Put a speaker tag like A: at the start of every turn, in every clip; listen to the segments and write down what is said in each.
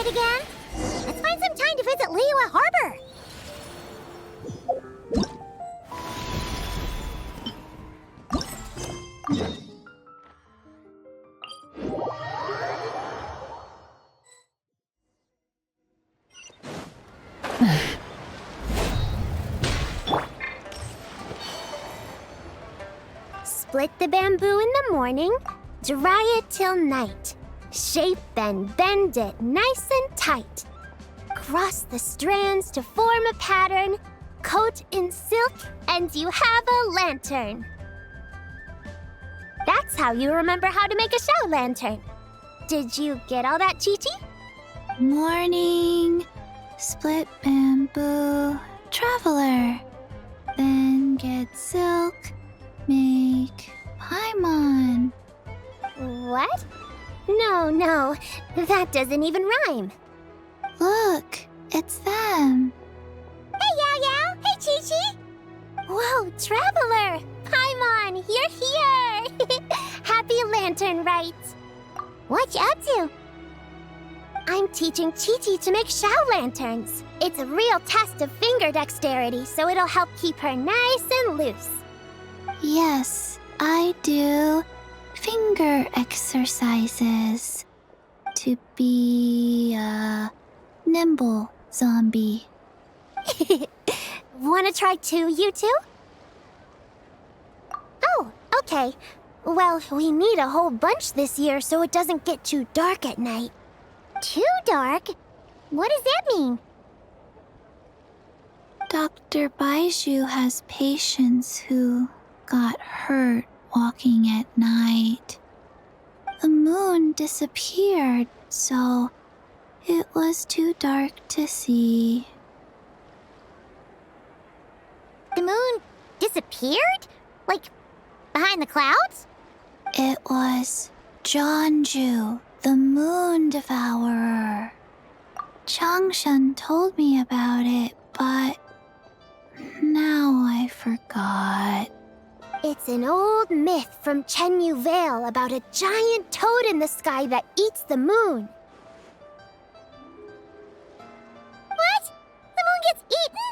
A: Lanternlit again? Let's find some time to visit Liyue Harbor. Split the bamboo in the morning, dry it till night. Shape and bend it nice and tight. Cross the strands to form a pattern, coat in silk, and you have a lantern. That's how you remember how to make a show lantern. Did you get all that, Chi-Chi?
B: Morning, split bamboo, traveler. Then get silk, make paimon.
A: What? No, that doesn't even rhyme.
B: Look, it's them.
A: Hey, Yao Yao! Hey, Chi-Chi! Whoa, Traveler! Paimon, you're here! Happy Lantern Rite! What you up to? I'm teaching Chi-Chi to make Shao lanterns. It's a real test of finger dexterity, so it'll help keep her nice and loose.
B: Yes, I do finger exercises to be a nimble zombie.
A: Wanna try too, you two? Oh, okay. Well, we need a whole bunch this year so it doesn't get too dark at night. Too dark? What does that mean?
B: Dr. Baiju has patients who got hurt walking at night. The moon disappeared, so it was too dark to see.
A: The moon disappeared? Like, behind the clouds?
B: It was Jeonju, the moon devourer. Changshan told me about it, but now I forgot.
A: It's an old myth from Chenyu Vale about a giant toad in the sky that eats the moon. What? The moon gets eaten?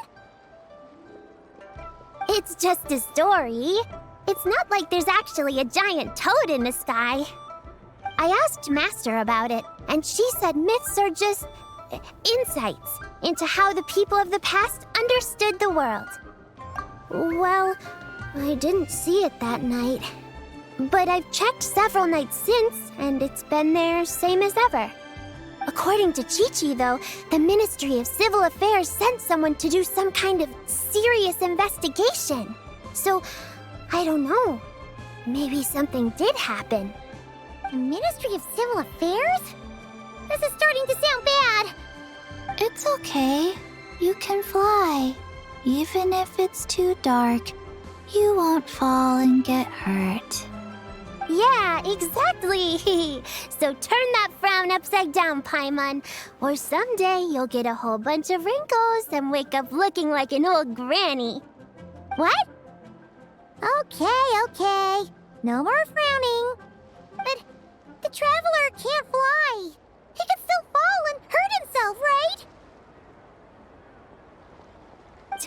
A: It's just a story. It's not like there's actually a giant toad in the sky. I asked Master about it, and she said myths are just insights into how the people of the past understood the world. Well, I didn't see it that night. But I've checked several nights since, and it's been there same as ever. According to Chi-Chi, though, the Ministry of Civil Affairs sent someone to do some kind of serious investigation. So, I don't know. Maybe something did happen. The Ministry of Civil Affairs? This is starting to sound bad.
B: It's okay. You can fly. Even if it's too dark, you won't fall and get hurt.
A: Yeah, exactly. So turn that frown upside down, Paimon. Or someday you'll get a whole bunch of wrinkles and wake up looking like an old granny. What? Okay. No more frowning. But the Traveler can't fly. He could still fall and hurt himself, right?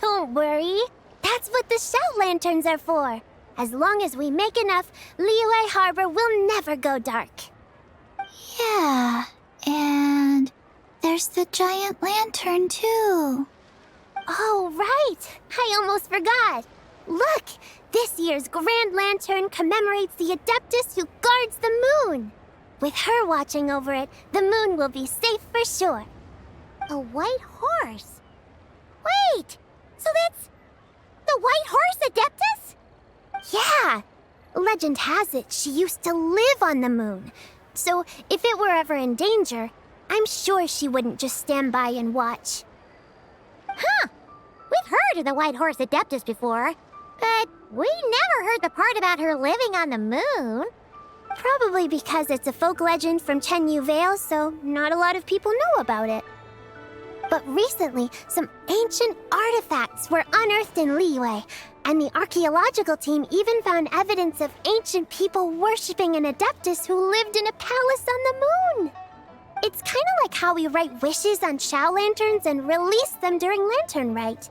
A: Don't worry. That's what the Shao lanterns are for. As long as we make enough, Liyue Harbor will never go dark.
B: Yeah, and there's the giant lantern too.
A: Oh, right. I almost forgot. Look, this year's Grand Lantern commemorates the Adeptus who guards the moon. With her watching over it, the moon will be safe for sure. A white horse? Wait, so that's the white horse Adeptus? Yeah! Legend has it she used to live on the moon. So if it were ever in danger, I'm sure she wouldn't just stand by and watch. Huh! We've heard of the white horse Adeptus before, but we never heard the part about her living on the moon. Probably because it's a folk legend from Chenyu Vale, so not a lot of people know about it. But recently, some ancient artifacts were unearthed in Liyue, and the archaeological team even found evidence of ancient people worshipping an Adeptus who lived in a palace on the moon. It's kind of like how we write wishes on Shao lanterns and release them during Lantern Rite.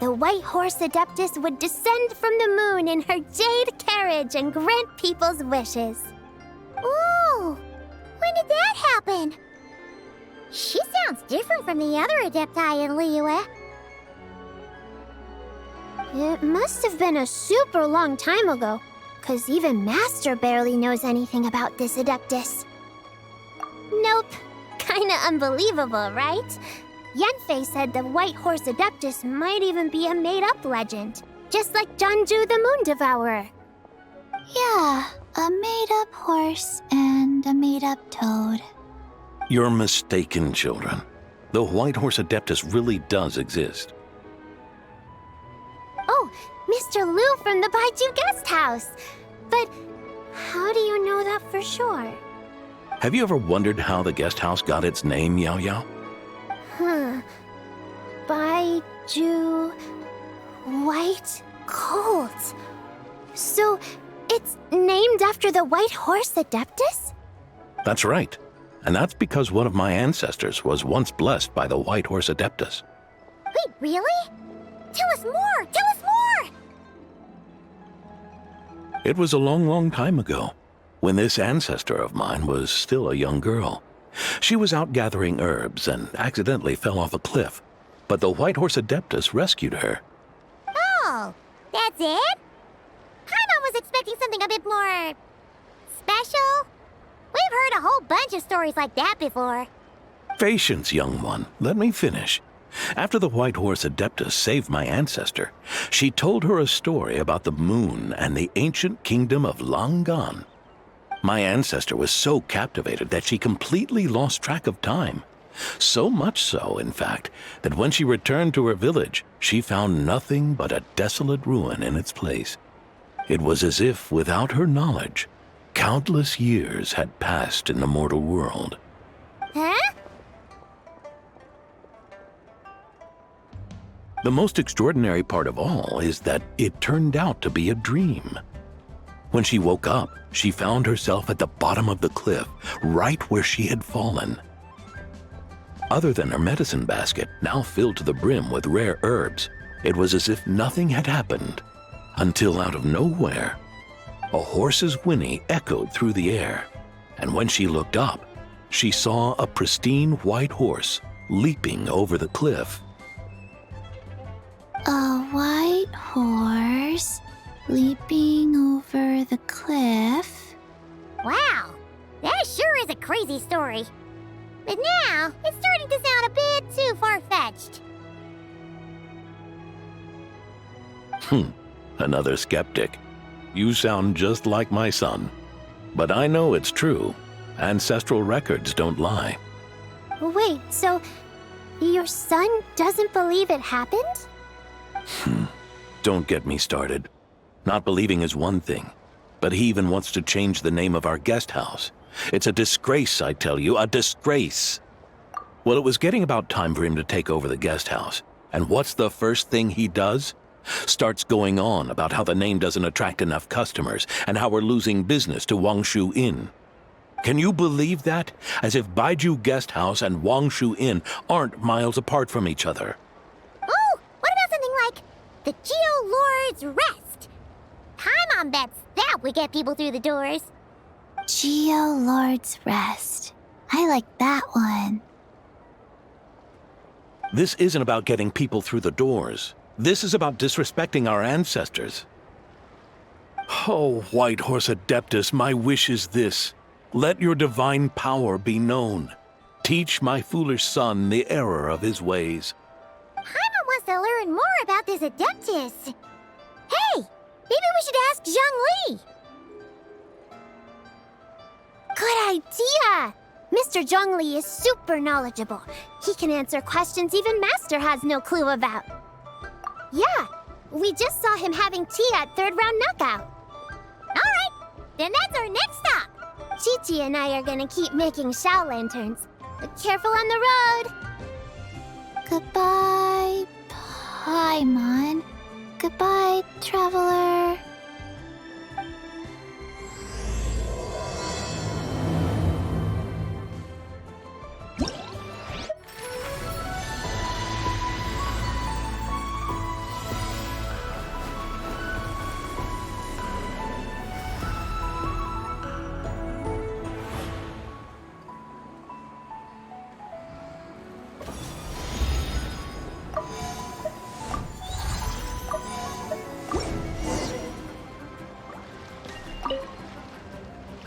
A: The White Horse Adeptus would descend from the moon in her jade carriage and grant people's wishes. Ooh! When did that happen? She sounds different from the other Adepti in Liyue. It must have been a super long time ago, 'cause even Master barely knows anything about this Adeptus. Nope. Kinda unbelievable, right? Yanfei said the White Horse Adeptus might even be a made-up legend, just like Janju the Moon Devourer.
B: Yeah, a made-up horse and a made-up toad.
C: You're mistaken, children. The White Horse Adeptus really does exist.
A: Oh, Mr. Liu from the Baiju Guest House. But how do you know that for sure?
C: Have you ever wondered how the guest house got its name, Yao Yao?
A: Baiju... White Colt. So, it's named after the White Horse Adeptus?
C: That's right. And that's because one of my ancestors was once blessed by the White Horse Adeptus.
A: Wait, really? Tell us more! Tell us more!
C: It was a long, long time ago, when this ancestor of mine was still a young girl. She was out gathering herbs and accidentally fell off a cliff, but the White Horse Adeptus rescued her.
A: Oh, that's it? Paimon was expecting something a bit more... special? We've heard a whole bunch of stories like that before.
C: Patience, young one. Let me finish. After the White Horse Adeptus saved my ancestor, she told her a story about the moon and the ancient kingdom of Langan. My ancestor was so captivated that she completely lost track of time. So much so, in fact, that when she returned to her village, she found nothing but a desolate ruin in its place. It was as if, without her knowledge, countless years had passed in the mortal world.
A: Huh?
C: The most extraordinary part of all is that it turned out to be a dream. When she woke up, she found herself at the bottom of the cliff, right where she had fallen. Other than her medicine basket, now filled to the brim with rare herbs, it was as if nothing had happened, until out of nowhere, a horse's whinny echoed through the air, and when she looked up, she saw a pristine white horse leaping over the cliff.
B: A white horse leaping over the cliff?
A: Wow, that sure is a crazy story. But now, it's starting to sound a bit too far-fetched.
C: Another skeptic. You sound just like my son. But I know it's true. Ancestral records don't lie.
A: Wait, so your son doesn't believe it happened?
C: Don't get me started. Not believing is one thing, but he even wants to change the name of our guest house. It's a disgrace, I tell you, a disgrace. Well, it was getting about time for him to take over the guest house. And what's the first thing he does? Starts going on about how the name doesn't attract enough customers and how we're losing business to Wangshu Inn. Can you believe that? As if Baiju Guest House and Wangshu Inn aren't miles apart from each other.
A: Oh, what about something like the Geo Lord's Rest? Paimon bets that would get people through the doors.
B: Geo Lord's Rest. I like that one.
C: This isn't about getting people through the doors. This is about disrespecting our ancestors. Oh, White Horse Adeptus, my wish is this. Let your divine power be known. Teach my foolish son the error of his ways.
A: Paimon wants to learn more about this Adeptus. Hey, maybe we should ask Zhang Li. Good idea! Mr. Zhongli is super knowledgeable. He can answer questions even Master has no clue about. Yeah, we just saw him having tea at third round knockout. All right, then that's our next stop. Chi-Chi and I are gonna keep making Shao lanterns. But careful on the road.
B: Goodbye, Paimon. Goodbye, traveler.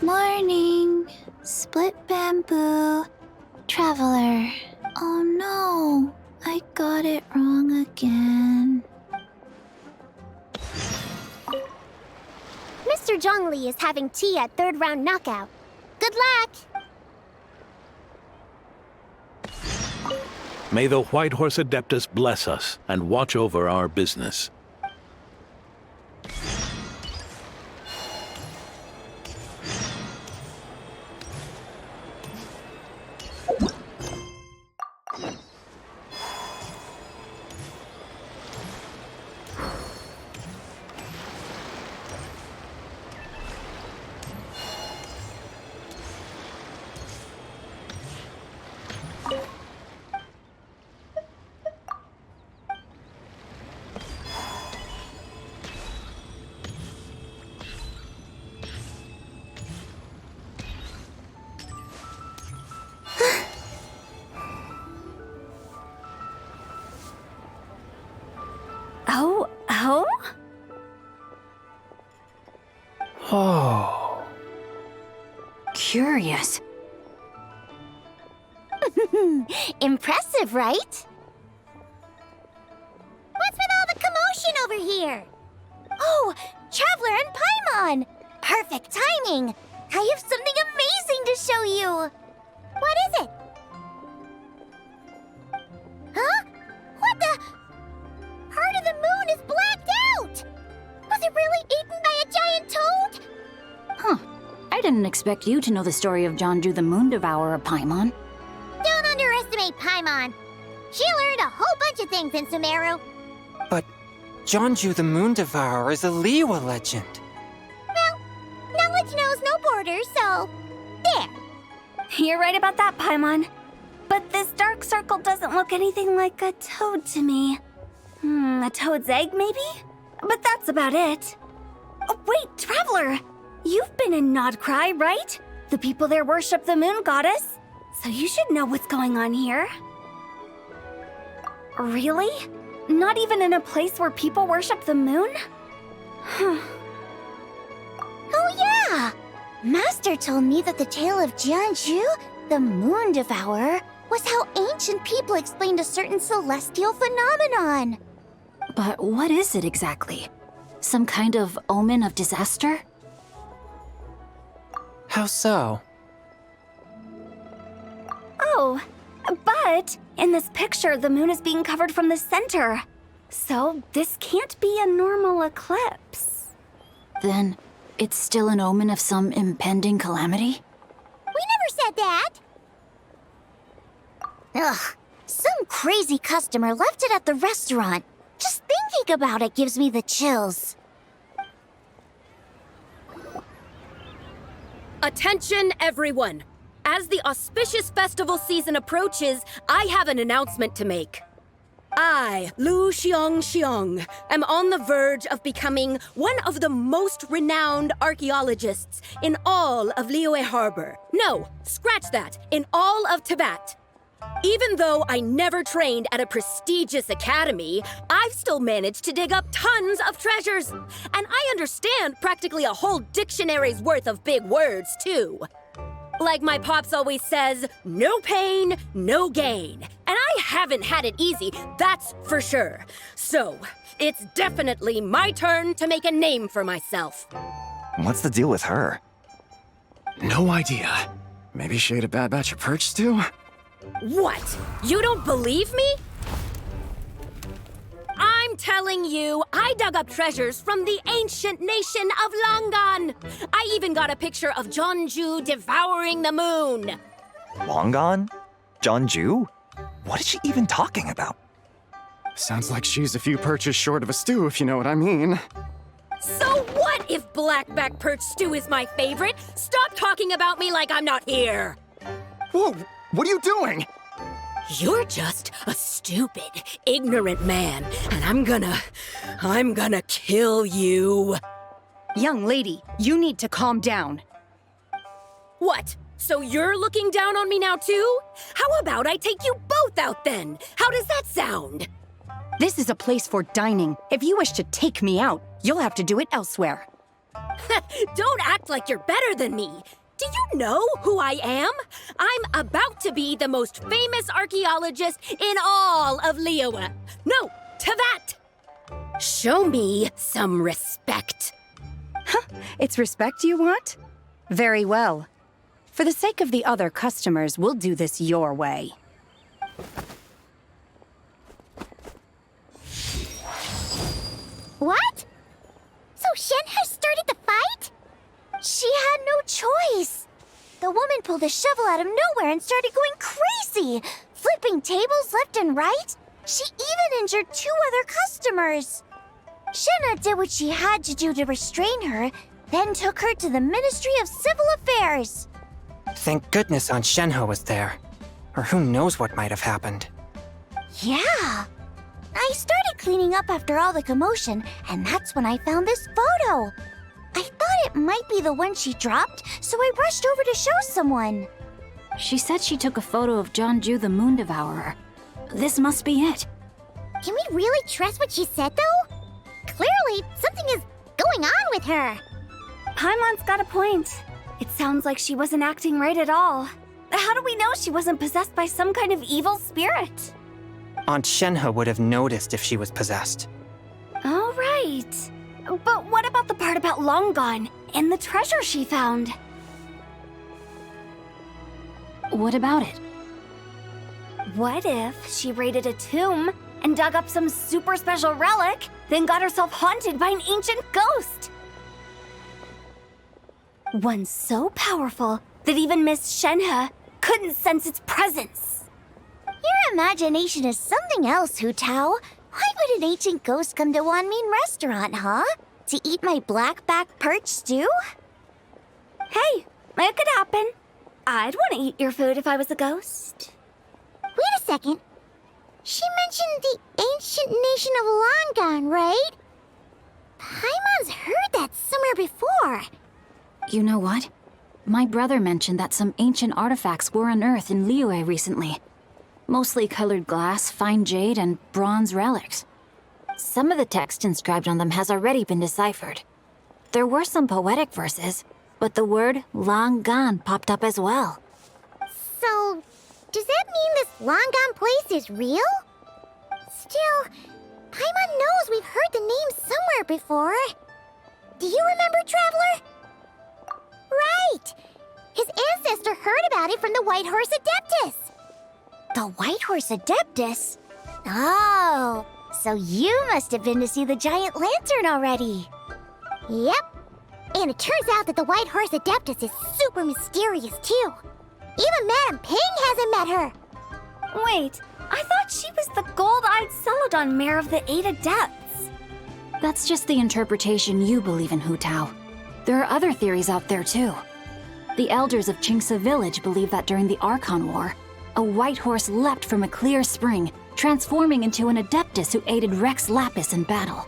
B: Morning. Split bamboo. Traveler. Oh no. I got it wrong again.
A: Mr. Zhongli is having tea at third round knockout. Good luck!
C: May the White Horse Adeptus bless us and watch over our business.
D: Oh. Curious.
A: Impressive, right? What's with all the commotion over here? Oh, Traveler and Paimon! Perfect timing! I have something amazing to show you! What is it? Huh? What the? Part of the moon is blacked out! Was it really eaten by a giant toad?
D: Huh. I didn't expect you to know the story of Jonju the Moon Devourer, Paimon.
A: Don't underestimate Paimon. She learned a whole bunch of things in Sumeru.
E: But Jonju the Moon Devourer is a Liyue legend.
A: Well, knowledge knows no borders, so there.
B: You're right about that, Paimon. But this dark circle doesn't look anything like a toad to me. A toad's egg, maybe? But that's about it. Oh, wait, Traveler! You've been in Nodcry, right? The people there worship the moon goddess. So you should know what's going on here. Really? Not even in a place where people worship the moon?
A: Oh yeah! Master told me that the tale of Jianzhu, the moon devourer, was how ancient people explained a certain celestial phenomenon.
D: But what is it exactly? Some kind of omen of disaster?
E: How so?
B: Oh, but in this picture, the moon is being covered from the center. So this can't be a normal eclipse.
D: Then it's still an omen of some impending calamity?
A: We never said that! Ugh, some crazy customer left it at the restaurant. Just thinking about it gives me the chills.
F: Attention, everyone! As the auspicious festival season approaches, I have an announcement to make. I, Lu Xiong, am on the verge of becoming one of the most renowned archaeologists in all of Liyue Harbor. No, scratch that, in all of Tibet. Even though I never trained at a prestigious academy, I've still managed to dig up tons of treasures. And I understand practically a whole dictionary's worth of big words, too. Like my pops always says, no pain, no gain. And I haven't had it easy, that's for sure. So, it's definitely my turn to make a name for myself.
G: What's the deal with her?
H: No idea. Maybe she ate a bad batch of perch stew?
F: What? You don't believe me? I'm telling you, I dug up treasures from the ancient nation of Langan. I even got a picture of Jonju devouring the moon.
G: Long gone? Jonju? What is she even talking about?
H: Sounds like she's a few perches short of a stew, if you know what I mean.
F: So what if blackback perch stew is my favorite? Stop talking about me like I'm not here.
H: Whoa, what are you doing?
F: You're just a stupid, ignorant man, and I'm gonna kill you.
I: Young lady, you need to calm down.
F: What? So you're looking down on me now too? How about I take you both out then? How does that sound?
I: This is a place for dining. If you wish to take me out, you'll have to do it elsewhere.
F: Don't act like you're better than me. Do you know who I am? I'm about to be the most famous archaeologist in all of Liyue. No, Tevat! Show me some respect.
I: It's respect you want? Very well. For the sake of the other customers, we'll do this your way.
A: What? So Shen has started the fight? She had no choice. The woman pulled a shovel out of nowhere and started going crazy, flipping tables left and right. She even injured 2 other customers. Shenna did what she had to do to restrain her, then took her to the Ministry of Civil Affairs.
E: Thank goodness Aunt Shenhe was there. Or who knows what might have happened.
A: Yeah. I started cleaning up after all the commotion, and that's when I found this photo. I thought it might be the one she dropped, so I rushed over to show someone.
D: She said she took a photo of Jeonju the Moon Devourer. This must be it.
A: Can we really trust what she said, though? Clearly, something is going on with her.
B: Paimon's got a point. It sounds like she wasn't acting right at all. How do we know she wasn't possessed by some kind of evil spirit?
E: Aunt Shenhe would have noticed if she was possessed.
B: All right. But what about the part about Long Gone and the treasure she found?
D: What about it?
B: What if she raided a tomb and dug up some super special relic, then got herself haunted by an ancient ghost? One so powerful that even Miss Shenhe couldn't sense its presence.
A: Your imagination is something else, Hu Tao. Why would an ancient ghost come to Wanmin restaurant, huh? To eat my blackback perch stew?
B: Hey, it could happen. I'd want to eat your food if I was a ghost.
A: Wait a second. She mentioned the ancient nation of Longon, right? Paimon's heard that somewhere before.
D: You know what? My brother mentioned that some ancient artifacts were unearthed in Liyue recently. Mostly colored glass, fine jade, and bronze relics. Some of the text inscribed on them has already been deciphered. There were some poetic verses, but the word long gone popped up as well.
A: So, does that mean this Longon place is real? Still, Paimon knows we've heard the name somewhere before. Do you remember, Traveler? Right! His ancestor heard about it from the White Horse Adeptus. The White Horse Adeptus? Oh, so you must have been to see the giant lantern already. Yep. And it turns out that the White Horse Adeptus is super mysterious, too. Even Madame Ping hasn't met her.
B: Wait, I thought she was the gold-eyed Celadon mare of the 8 Adepts.
D: That's just the interpretation you believe in, Hu Tao. There are other theories out there, too. The elders of Qingce Village believe that during the Archon War, a white horse leapt from a clear spring, transforming into an Adeptus who aided Rex Lapis in battle.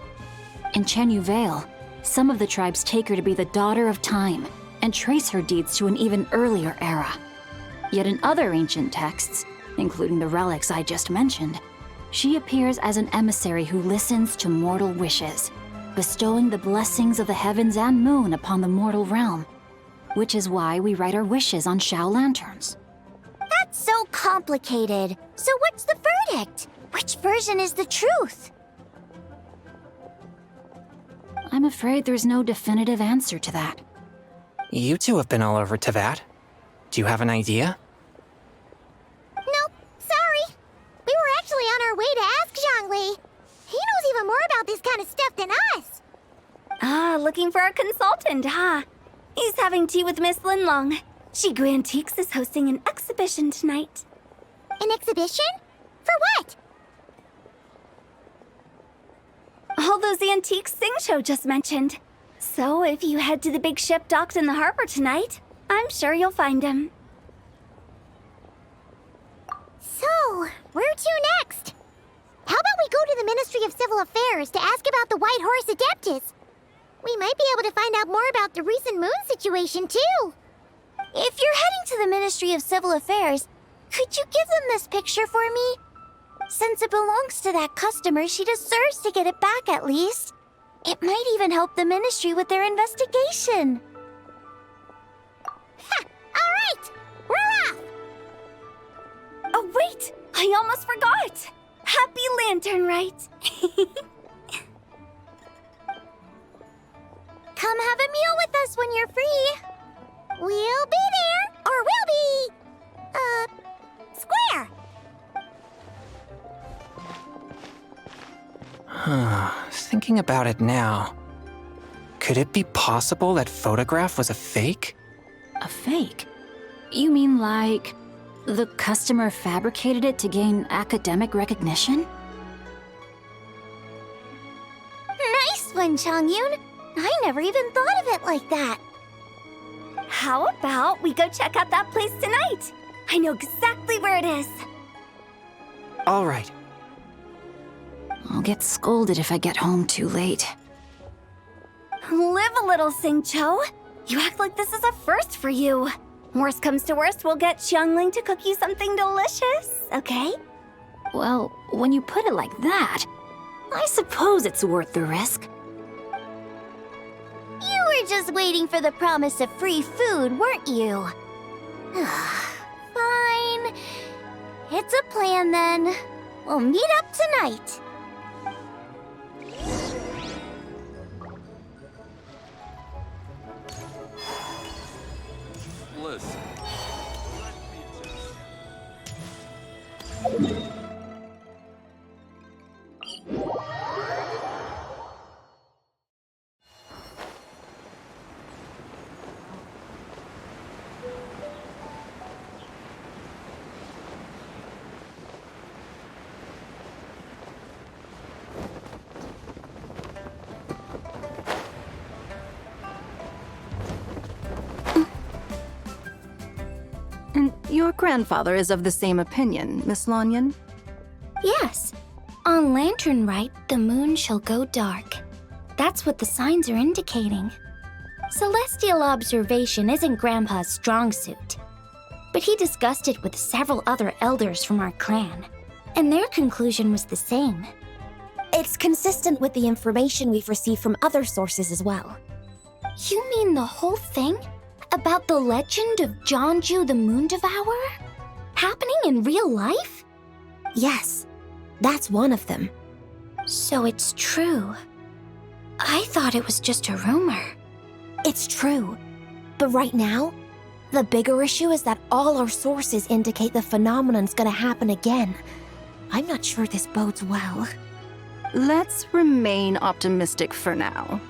D: In Chenyu Vale, some of the tribes take her to be the daughter of time and trace her deeds to an even earlier era. Yet in other ancient texts, including the relics I just mentioned, she appears as an emissary who listens to mortal wishes, bestowing the blessings of the heavens and moon upon the mortal realm, which is why we write our wishes on Shao lanterns.
A: That's so complicated. So what's the verdict? Which version is the truth?
D: I'm afraid there's no definitive answer to that.
E: You two have been all over Tevat. Do you have an idea?
A: Nope, sorry. We were actually on our way to ask Zhongli. He knows even more about this kind of stuff than us.
B: Ah, looking for a consultant, huh? He's having tea with Miss Linlong. Shigu Antiques is hosting an exhibition tonight.
A: An exhibition? For what?
B: All those antiques Sing Show just mentioned. So if you head to the big ship docked in the harbor tonight, I'm sure you'll find him.
A: So, where to next? How about we go to the Ministry of Civil Affairs to ask about the White Horse Adeptus? We might be able to find out more about the recent moon situation, too. If you're heading to the Ministry of Civil Affairs, could you give them this picture for me? Since it belongs to that customer, she deserves to get it back at least.
B: It might even help the Ministry with their investigation.
A: Ha! All right! We're off!
B: Oh, wait! I almost forgot! Happy Lanternlit!
A: Come have a meal with us when you're free. We'll be there, or we'll be... square.
E: Thinking about it now, could it be possible that photograph was a fake?
D: A fake? You mean like the customer fabricated it to gain academic recognition?
A: Nice one, Chongyun. I never even thought of it like that.
B: How about we go check out that place tonight? I know exactly where it is.
E: All right.
D: I'll get scolded if I get home too late.
B: Live a little, Singcho. You act like this is a first for you. Worst comes to worst, we'll get Xiangling to cook you something delicious, okay?
D: Well, when you put it like that, I suppose it's worth the risk.
A: You were just waiting for the promise of free food, weren't you? Fine. It's a plan then. We'll meet up tonight.
C: Listen.
I: And your grandfather is of the same opinion, Miss Lanyan?
B: Yes. On Lanternlit, the moon shall go dark. That's what the signs are indicating. Celestial observation isn't Grandpa's strong suit. But he discussed it with several other elders from our clan, and their conclusion was the same.
J: It's consistent with the information we've received from other sources as well.
B: You mean the whole thing? About the legend of Jeonju the Moon Devourer? Happening in real life?
J: Yes, that's one of them.
B: So it's true. I thought it was just a rumor.
J: It's true. But right now, the bigger issue is that all our sources indicate the phenomenon's gonna happen again. I'm not sure this bodes well.
I: Let's remain optimistic for now.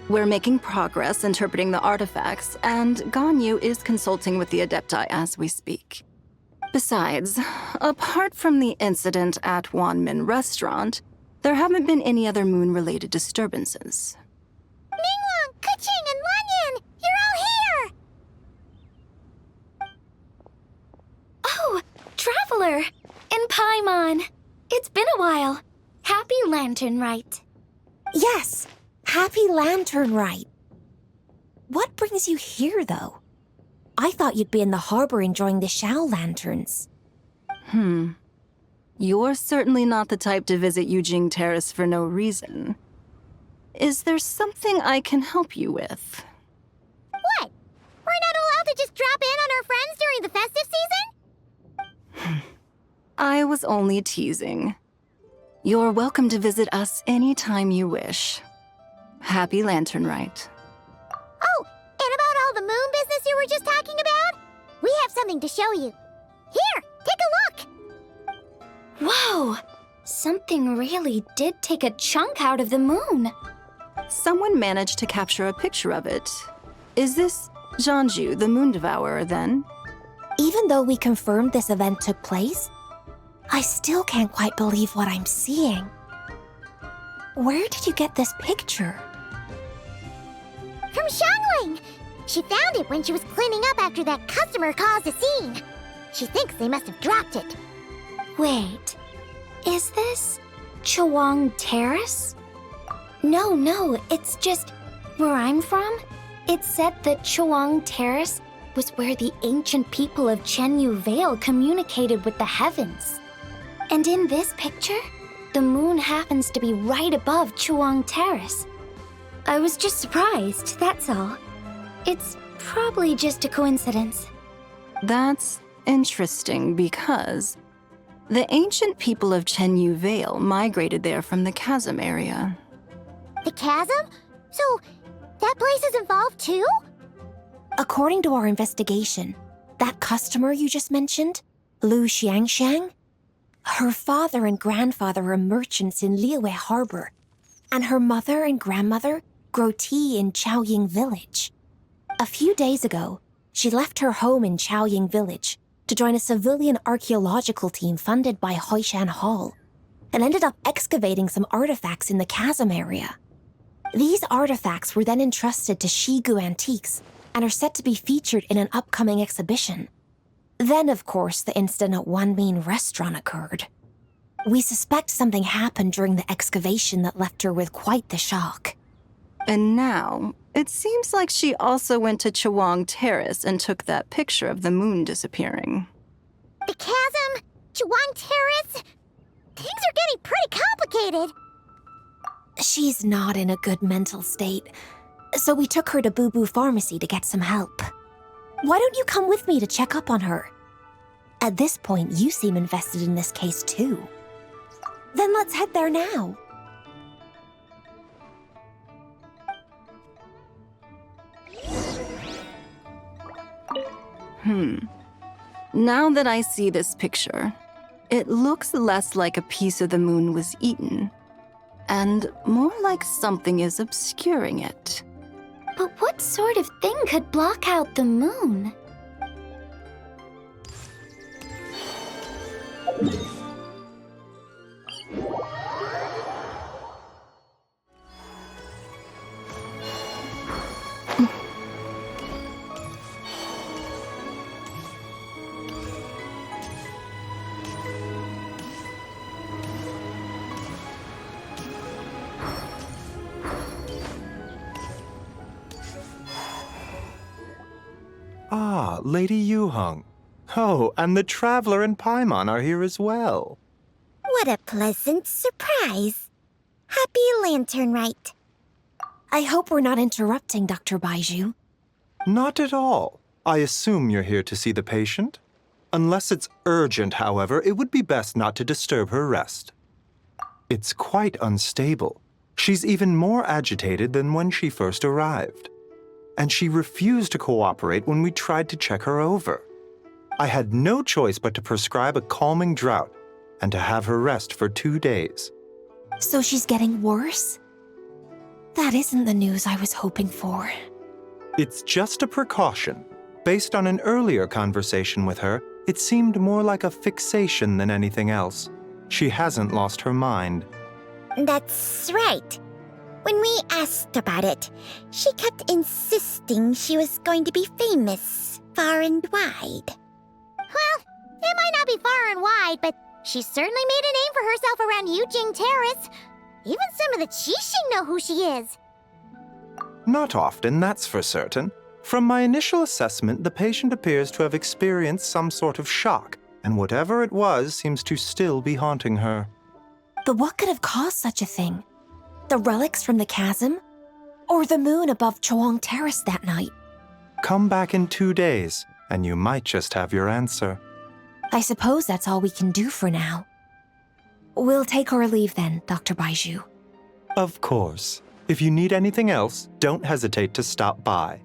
I: We're making progress interpreting the artifacts, and Ganyu is consulting with the Adepti as we speak. Besides, apart from the incident at Wanmin Restaurant, there haven't been any other moon-related disturbances.
A: Ningguang, Keqing, and Lanyan! You're all here!
B: Oh, Traveler! And Paimon! It's been a while. Happy Lanternlit.
J: Yes, happy Lanternlit. What brings you here, though? I thought you'd be in the harbor enjoying the Shao lanterns.
I: You're certainly not the type to visit Yujing Terrace for no reason. Is there something I can help you with?
A: What? We're not allowed to just drop in on our friends during the festive season?
I: I was only teasing. You're welcome to visit us anytime you wish. Happy Lanternlit.
A: Oh, and about all the moon business you were just talking about? We have something to show you. Here, take a look!
B: Whoa! Something really did take a chunk out of the moon.
I: Someone managed to capture a picture of it. Is this Jeonju, the Moon Devourer, then?
J: Even though we confirmed this event took place, I still can't quite believe what I'm seeing. Where did you get this picture?
A: From Xiangling! She found it when she was cleaning up after that customer caused a scene. She thinks they must have dropped it.
B: Wait, is this Chawang Terrace? No, it's just where I'm from. It said that Chawang Terrace was where the ancient people of Chenyu Vale communicated with the heavens. And in this picture, the moon happens to be right above Chawang Terrace, I was just surprised, that's all. It's probably just a coincidence.
I: That's interesting because the ancient people of Chenyu Vale migrated there from the chasm area.
A: The chasm? So, that place is involved too?
J: According to our investigation, that customer you just mentioned, Lu Xiangxiang, her father and grandfather are merchants in Liyue Harbor, and her mother and grandmother grow tea in Chaoying Village. A few days ago, she left her home in Chaoying Village to join a civilian archaeological team funded by Hoishan Hall, and ended up excavating some artifacts in the chasm area. These artifacts were then entrusted to Shigu Antiques and are set to be featured in an upcoming exhibition. Then, of course, the incident at Wanmin Restaurant occurred. We suspect something happened during the excavation that left her with quite the shock.
I: And now, it seems like she also went to Chawang Terrace and took that picture of the moon disappearing.
A: The chasm? Chuang Terrace? Things are getting pretty complicated.
J: She's not in a good mental state, so we took her to Boo Boo Pharmacy to get some help. Why don't you come with me to check up on her? At this point, you seem invested in this case too. Then let's head there now.
I: Now that I see this picture, it looks less like a piece of the moon was eaten, and more like something is obscuring it.
B: But what sort of thing could block out the moon?
K: Ah, Lady Yuheng. Oh, and the Traveler and Paimon are here as well.
A: What a pleasant surprise. Happy Lanternlit.
J: I hope we're not interrupting, Dr. Baiju.
K: Not at all. I assume you're here to see the patient? Unless it's urgent, however, it would be best not to disturb her rest. It's quite unstable. She's even more agitated than when she first arrived. And she refused to cooperate when we tried to check her over. I had no choice but to prescribe a calming draught and to have her rest for 2 days.
J: So she's getting worse? That isn't the news I was hoping for.
K: It's just a precaution. Based on an earlier conversation with her, it seemed more like a fixation than anything else. She hasn't lost her mind.
A: That's right. When we asked about it, she kept insisting she was going to be famous far and wide. Well, it might not be far and wide, but she certainly made a name for herself around Yujing Terrace. Even some of the Qixing know who she is.
K: Not often, that's for certain. From my initial assessment, the patient appears to have experienced some sort of shock, and whatever it was seems to still be haunting her.
J: But what could have caused such a thing? The relics from the chasm? Or the moon above Chawang Terrace that night?
K: Come back in 2 days, and you might just have your answer.
J: I suppose that's all we can do for now. We'll take our leave then, Dr. Baiju.
K: Of course. If you need anything else, don't hesitate to stop by.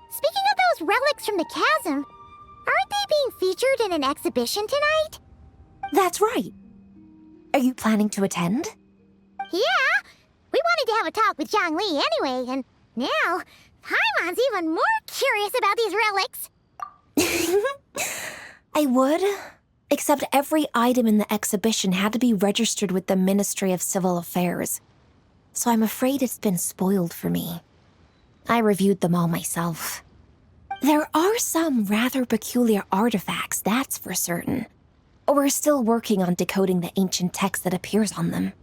A: Speaking of those relics from the chasm, aren't they being featured in an exhibition tonight?
J: That's right. Are you planning to attend?
A: Yeah! We wanted to have a talk with Zhang Li anyway, and now Paimon's even more curious about these relics.
J: I would, except every item in the exhibition had to be registered with the Ministry of Civil Affairs. So I'm afraid it's been spoiled for me. I reviewed them all myself. There are some rather peculiar artifacts, that's for certain. We're still working on decoding the ancient text that appears on them.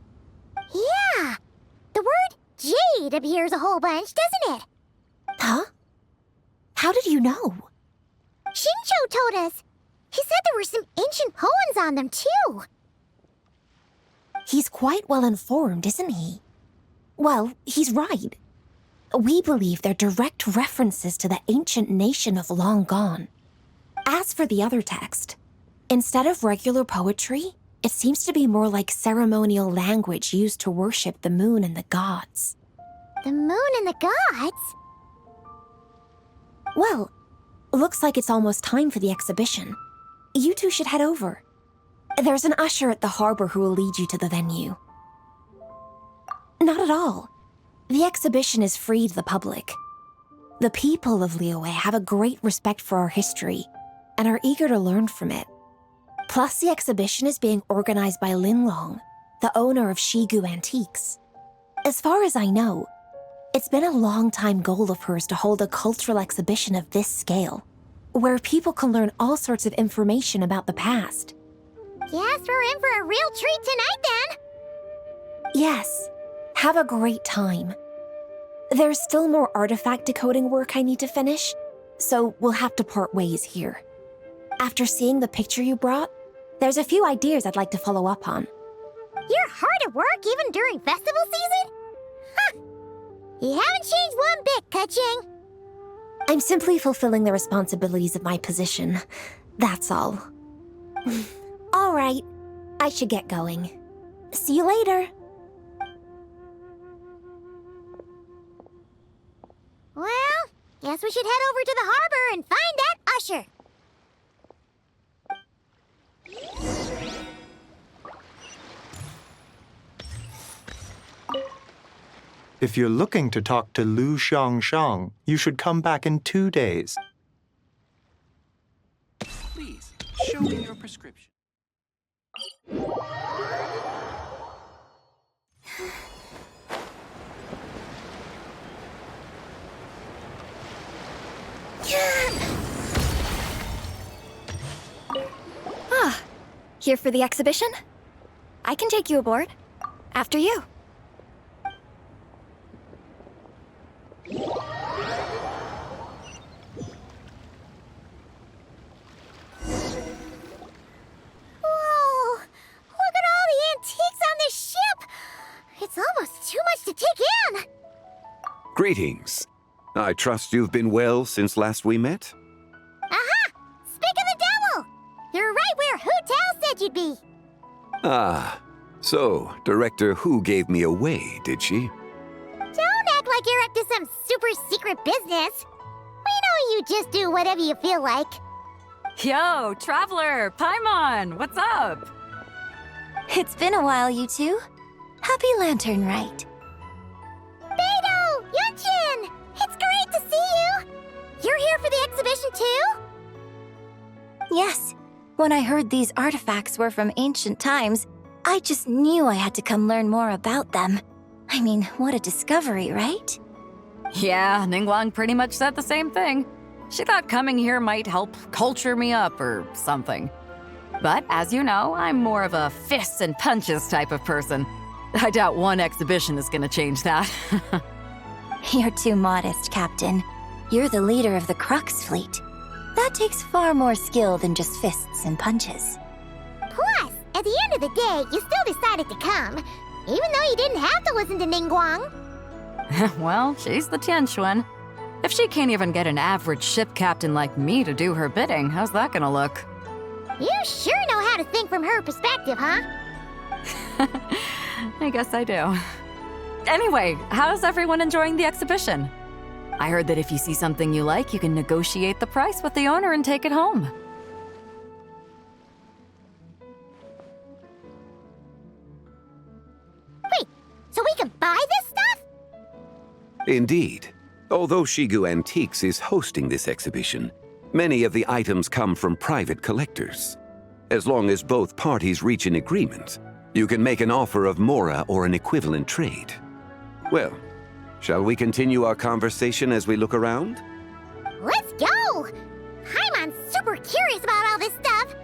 A: Yeah! The word jade appears a whole bunch, doesn't it?
J: Huh? How did you know?
A: Shincho told us. He said there were some ancient poems on them, too.
J: He's quite well informed, isn't he? Well, he's right. We believe they're direct references to the ancient nation of long gone. As for the other text, instead of regular poetry, it seems to be more like ceremonial language used to worship the moon and the gods.
A: The moon and the gods?
J: Well, looks like it's almost time for the exhibition. You two should head over. There's an usher at the harbor who will lead you to the venue. Not at all. The exhibition is free to the public. The people of Liyue have a great respect for our history and are eager to learn from it. Plus, the exhibition is being organized by Linlong, the owner of Shigu Antiques. As far as I know, it's been a long-time goal of hers to hold a cultural exhibition of this scale, where people can learn all sorts of information about the past.
A: Guess we're in for a real treat tonight, then.
J: Yes, have a great time. There's still more artifact decoding work I need to finish, so we'll have to part ways here. After seeing the picture you brought, there's a few ideas I'd like to follow up on.
A: You're hard at work even during festival season? Huh. You haven't changed one bit, Ka-Ching.
J: I'm simply fulfilling the responsibilities of my position. That's all. All right, I should get going. See you later.
A: Well, guess we should head over to the harbor and find that usher.
K: If you're looking to talk to Lu Xiangshang, you should come back in 2 days.
L: Please, show me your prescription.
B: Ah, here for the exhibition? I can take you aboard. After you.
A: Whoa! Look at all the antiques on this ship! It's almost too much to take in!
M: Greetings. I trust you've been well since last we met?
A: Aha! Speak of the devil! You're right where Hu Tao said you'd be!
M: Ah, so Director Hu gave me away, did she?
A: Don't act like you're up to some super secret business. We know you just do whatever you feel like.
N: Yo, Traveler, Paimon, what's up?
B: It's been a while, you two. Happy Lanternlit.
A: Beidou! Yunchin! It's great to see you! You're here for the exhibition too?
B: Yes. When I heard these artifacts were from ancient times, I just knew I had to come learn more about them. I mean, what a discovery, right?
N: Yeah, Ningguang pretty much said the same thing. She thought coming here might help culture me up or something. But as you know, I'm more of a fists and punches type of person. I doubt one exhibition is gonna change that.
B: You're too modest, Captain. You're the leader of the Crux fleet. That takes far more skill than just fists and punches.
A: Plus, at the end of the day, you still decided to come, even though you didn't have to listen to Ningguang.
N: Well, she's the Tianquan. If she can't even get an average ship captain like me to do her bidding, how's that gonna look?
A: You sure know how to think from her perspective, huh?
N: I guess I do. Anyway, how's everyone enjoying the exhibition? I heard that if you see something you like, you can negotiate the price with the owner and take it home.
A: Wait, so we can buy this stuff?
M: Indeed. Although Shigu Antiques is hosting this exhibition, many of the items come from private collectors. As long as both parties reach an agreement, you can make an offer of mora or an equivalent trade. Well, shall we continue our conversation as we look around?
A: Let's go! Paimon's super curious about all this stuff.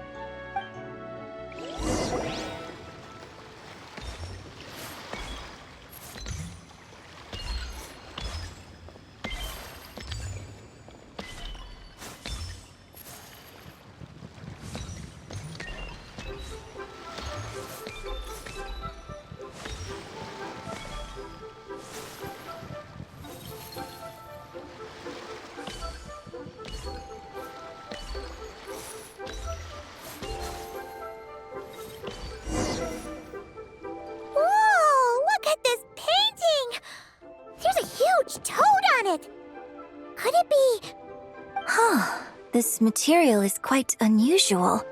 J: Huh. This material is quite unusual.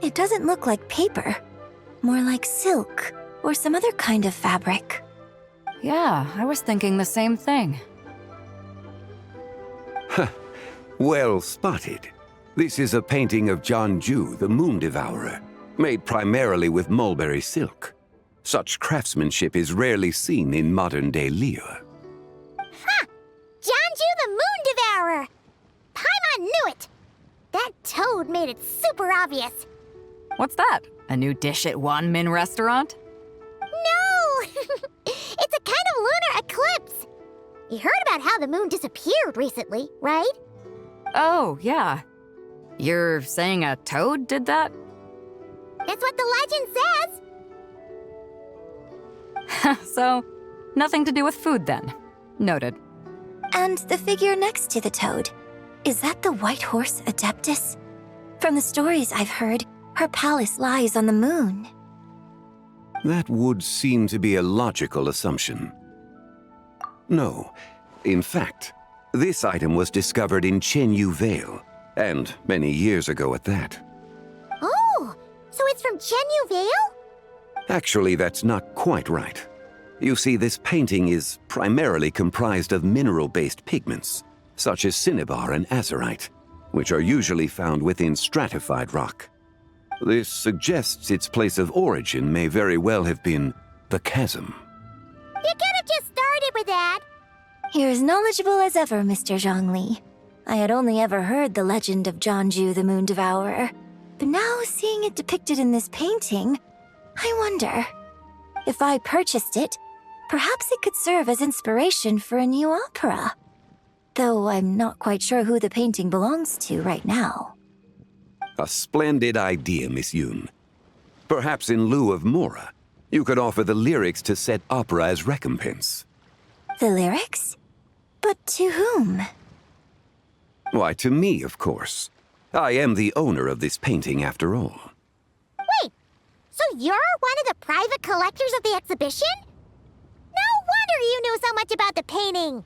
J: It doesn't look like paper. More like silk or some other kind of fabric.
N: Yeah, I was thinking the same thing.
M: Well spotted. This is a painting of Jeonju, the Moon Devourer, made primarily with mulberry silk. Such craftsmanship is rarely seen in modern-day Liyue.
A: Ha! Jeonju the Moon Devourer! Paimon knew it! That toad made it super obvious.
N: What's that? A new dish at Wanmin restaurant?
A: No! It's a kind of lunar eclipse. You heard about how the moon disappeared recently, right?
N: Oh, yeah. You're saying a toad did that?
A: That's what the legend says.
N: So, nothing to do with food then. Noted.
J: And the figure next to the toad, is that the white horse Adeptus? From the stories I've heard, her palace lies on the moon.
M: That would seem to be a logical assumption. No. In fact, this item was discovered in Chenyu Vale, and many years ago at that.
A: Oh, so it's from Chenyu Vale?
M: Actually, that's not quite right. You see, this painting is primarily comprised of mineral-based pigments, such as cinnabar and azurite, which are usually found within stratified rock. This suggests its place of origin may very well have been the chasm.
A: You could have just started with that.
J: You're as knowledgeable as ever, Mr. Zhongli. I had only ever heard the legend of Jeonju the Moon Devourer, but now seeing it depicted in this painting, I wonder, if I purchased it, perhaps it could serve as inspiration for a new opera. Though I'm not quite sure who the painting belongs to right now.
M: A splendid idea, Miss Yoon. Perhaps in lieu of Mora, you could offer the lyrics to said opera as recompense.
J: The lyrics? But to whom?
M: Why, to me, of course. I am the owner of this painting, after all.
A: Wait, so you're one of the private collectors of the exhibition? No wonder you knew so much about the painting.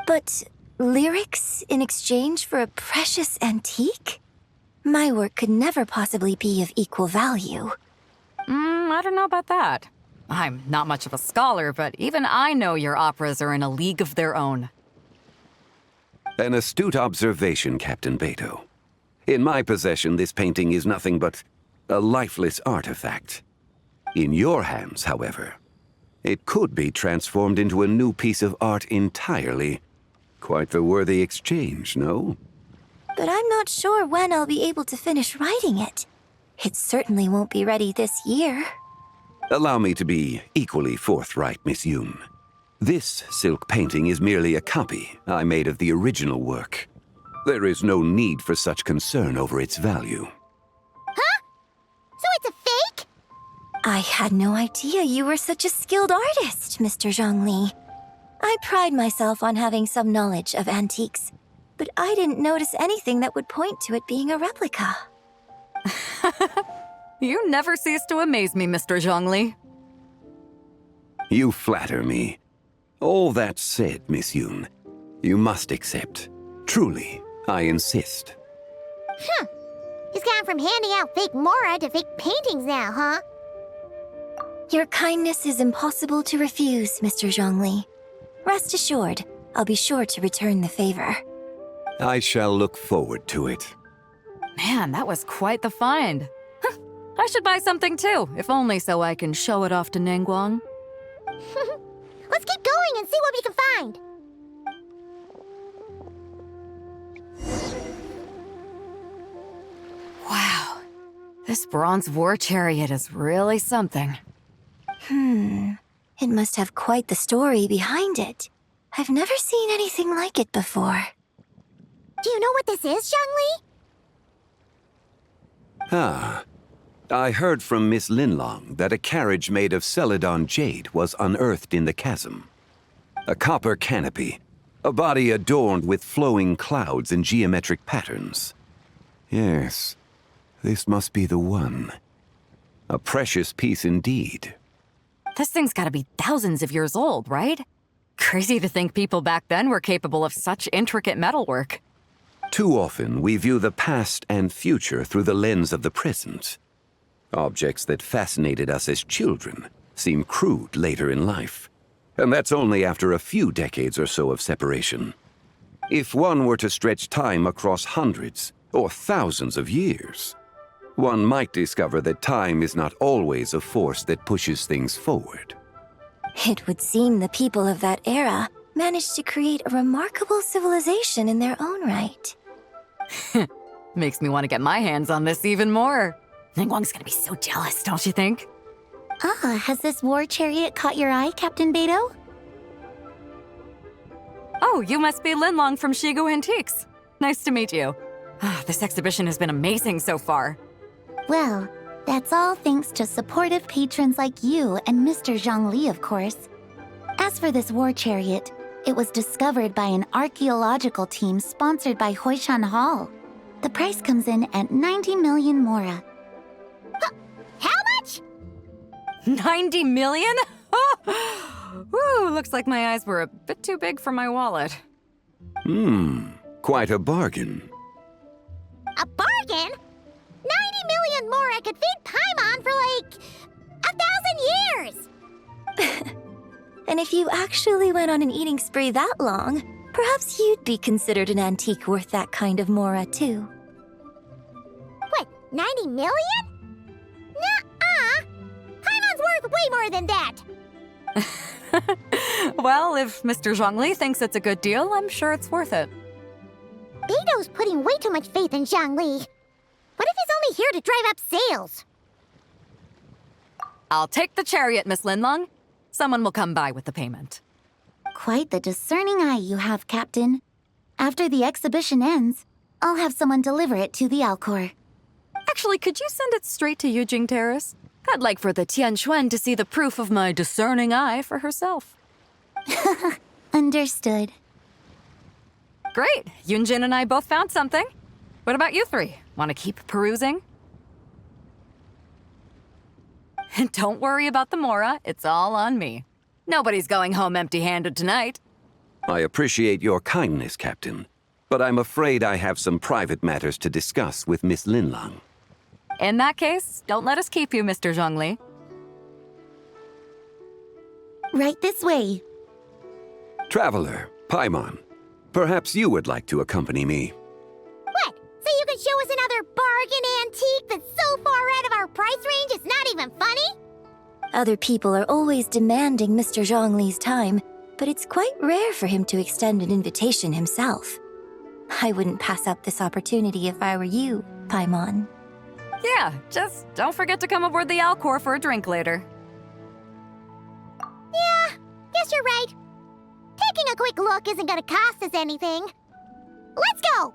J: But lyrics in exchange for a precious antique? My work could never possibly be of equal value.
N: I don't know about that. I'm not much of a scholar, but even I know your operas are in a league of their own.
M: An astute observation, Captain Beto. In my possession, this painting is nothing but a lifeless artifact. In your hands, however, it could be transformed into a new piece of art entirely. Quite the worthy exchange, no?
J: But I'm not sure when I'll be able to finish writing it. It certainly won't be ready this year.
M: Allow me to be equally forthright, Miss Yoon. This silk painting is merely a copy I made of the original work. There is no need for such concern over its value.
A: Huh? So it's a fake?
J: I had no idea you were such a skilled artist, Mr. Zhongli. I pride myself on having some knowledge of antiques, but I didn't notice anything that would point to it being a replica.
N: You never cease to amaze me, Mr. Zhongli.
M: You flatter me. All that said, Miss Yoon, you must accept. Truly, I insist.
A: Huh. He's gone from handing out fake Mora to fake paintings now, huh?
J: Your kindness is impossible to refuse, Mr. Zhongli. Rest assured, I'll be sure to return the favor.
M: I shall look forward to it.
N: Man, that was quite the find. I should buy something too, if only so I can show it off to Ningguang.
A: Let's keep going and see what we can find.
N: Wow, this bronze war chariot is really something.
J: It must have quite the story behind it. I've never seen anything like it before.
A: Do you know what this is, Zhongli?
M: Ah. I heard from Miss Linlong that a carriage made of Celadon jade was unearthed in the chasm. A copper canopy, a body adorned with flowing clouds and geometric patterns. Yes, this must be the one. A precious piece indeed.
N: This thing's gotta be thousands of years old, right? Crazy to think people back then were capable of such intricate metalwork.
M: Too often, we view the past and future through the lens of the present. Objects that fascinated us as children seem crude later in life. And that's only after a few decades or so of separation. If one were to stretch time across hundreds or thousands of years, one might discover that time is not always a force that pushes things forward.
O: It would seem the people of that era managed to create a remarkable civilization in their own right.
N: Makes me want to get my hands on this even more. Ningguang's gonna be so jealous, don't you think?
A: Ah, has this war chariot caught your eye, Captain Beidou?
N: Oh, you must be Linlong from Shigu Antiques. Nice to meet you. This exhibition has been amazing so far.
A: Well, that's all thanks to supportive patrons like you and Mr. Zhongli, of course. As for this war chariot, it was discovered by an archaeological team sponsored by Huishan Hall. The price comes in at 90 million mora. How much?
N: 90 million? Woo, looks like my eyes were a bit too big for my wallet.
M: Quite a bargain.
A: A bargain? 90 million mora could feed Paimon for like 1,000 years!
O: And if you actually went on an eating spree that long, perhaps you'd be considered an antique worth that kind of mora, too.
A: What, 90 million? Nuh-uh! Paimon's worth way more than that!
N: Well, if Mr. Zhongli thinks it's a good deal, I'm sure it's worth it.
A: Beidou's putting way too much faith in Zhongli. What if he's only here to drive up sales?
N: I'll take the chariot, Miss Linlong. Someone will come by with the payment.
A: Quite the discerning eye you have, Captain. After the exhibition ends, I'll have someone deliver it to the Alcor.
N: Actually, could you send it straight to Yujing Terrace? I'd like for the Tianquan to see the proof of my discerning eye for herself.
A: Understood.
N: Great. Yunjin and I both found something. What about you three? Want to keep perusing? Don't worry about the mora. It's all on me. Nobody's going home empty-handed tonight.
M: I appreciate your kindness, Captain, but I'm afraid I have some private matters to discuss with Miss Linlong.
N: In that case, don't let us keep you, Mr. Zhongli.
A: Right this way.
M: Traveler, Paimon, perhaps you would like to accompany me.
A: What? So you can show us another bargain antique that's so far out of our price range it's not even funny?
O: Other people are always demanding Mr. Zhongli's time, but it's quite rare for him to extend an invitation himself. I wouldn't pass up this opportunity if I were you, Paimon.
N: Yeah, just don't forget to come aboard the Alcor for a drink later.
A: Yeah, guess you're right. Taking a quick look isn't gonna cost us anything. Let's go!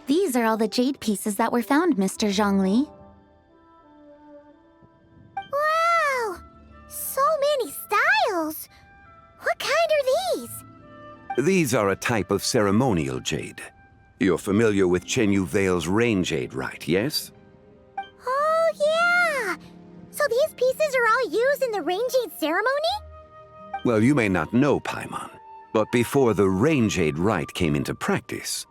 A: These are all the jade pieces that were found, Mr. Zhongli. Wow! So many styles! What kind are these?
M: These are a type of ceremonial jade. You're familiar with Chenyu Vale's rain jade, right, yes?
A: Oh, yeah! So these pieces are all used in the rain jade ceremony?
M: Well, you may not know, Paimon, but before the rain jade rite came into practice,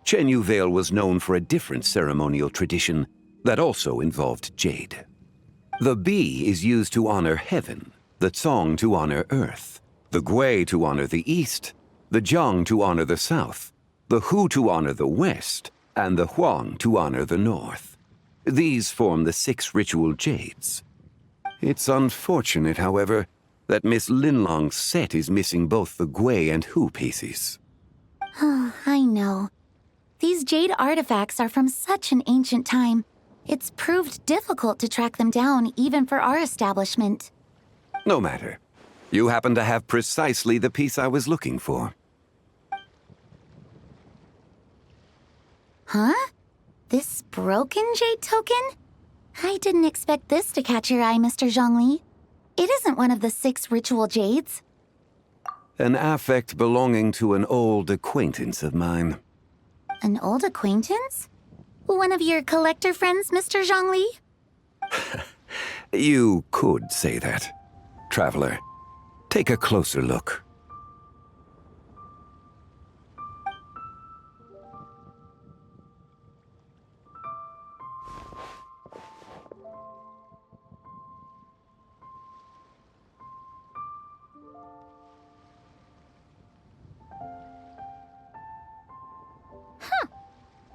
M: Chenyu Vale was known for a different ceremonial tradition that also involved jade. The bee is used to honor heaven, the Tsong to honor earth, the Gui to honor the east, the Jiang to honor the south, the Hu to honor the west, and the Huang to honor the north. These form the 6 ritual jades. It's unfortunate, however, that Miss Linlong's set is missing both the Gui and Hu pieces.
A: Oh, I know. These jade artifacts are from such an ancient time. It's proved difficult to track them down, even for our establishment.
M: No matter. You happen to have precisely the piece I was looking for.
A: Huh? This broken jade token? I didn't expect this to catch your eye, Mr. Zhongli. It isn't one of the 6 ritual jades.
M: An affect belonging to an old acquaintance of mine.
B: An old acquaintance? One of your collector friends, Mr. Zhongli?
M: You could say that. Traveler, take a closer look.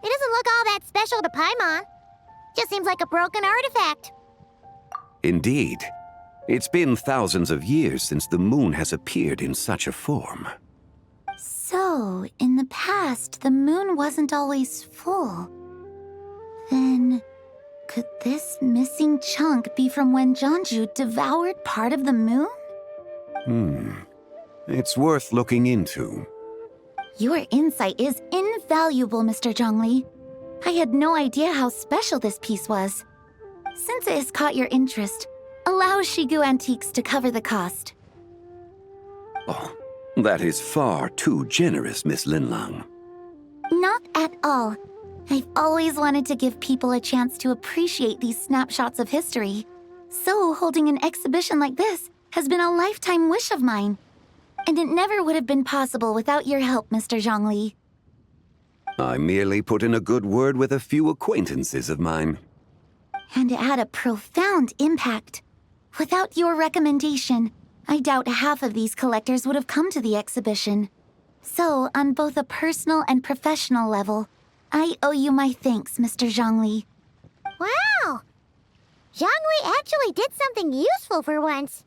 A: It doesn't look all that special to Paimon. Just seems like a broken artifact.
M: Indeed. It's been thousands of years since the moon has appeared in such a form.
B: So, in the past, the moon wasn't always full. Then, could this missing chunk be from when Jeonju devoured part of the moon?
M: It's worth looking into.
B: Your insight is invaluable, Mr. Zhongli. I had no idea how special this piece was. Since it has caught your interest, allow Shigu Antiques to cover the cost.
M: Oh, that is far too generous, Miss Linlang.
B: Not at all. I've always wanted to give people a chance to appreciate these snapshots of history. So holding an exhibition like this has been a lifetime wish of mine. And it never would have been possible without your help, Mr. Zhongli.
M: I merely put in a good word with a few acquaintances of mine.
B: And it had a profound impact. Without your recommendation, I doubt half of these collectors would have come to the exhibition. So, on both a personal and professional level, I owe you my thanks, Mr. Zhongli.
A: Wow! Zhongli actually did something useful for once.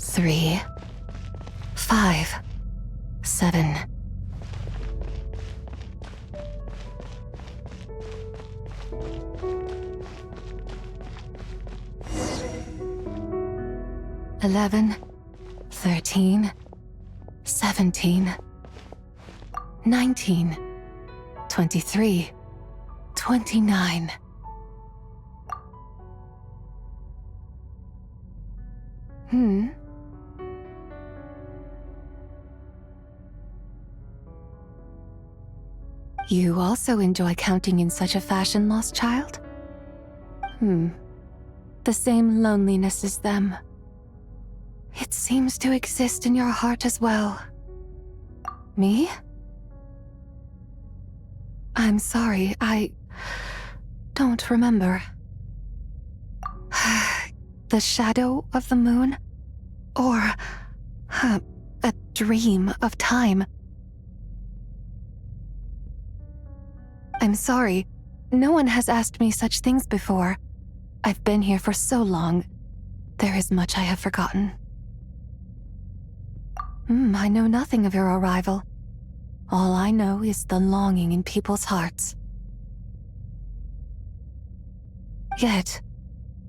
J: Three, 5, 7. $11, 13, 17, 19, 23, 29. You also enjoy counting in such a fashion, lost child? The same loneliness as them. It seems to exist in your heart as well. Me? I'm sorry, I don't remember. The shadow of the moon? Or a dream of time? I'm sorry. No one has asked me such things before. I've been here for so long. There is much I have forgotten. I know nothing of your arrival. All I know is the longing in people's hearts. Yet,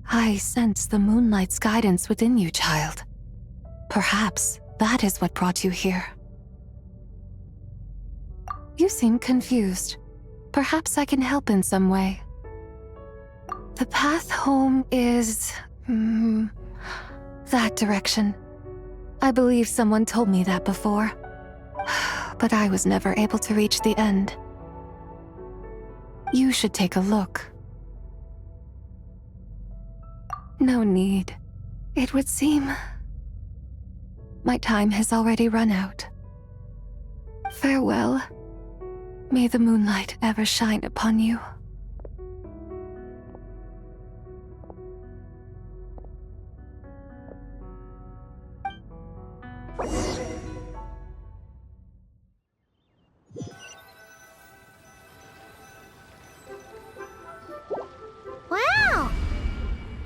J: I sense the moonlight's guidance within you, child. Perhaps that is what brought you here. You seem confused. Perhaps I can help in some way. The path home is... that direction. I believe someone told me that before. But I was never able to reach the end. You should take a look. No need. It would seem... my time has already run out. Farewell. May the moonlight ever shine upon you.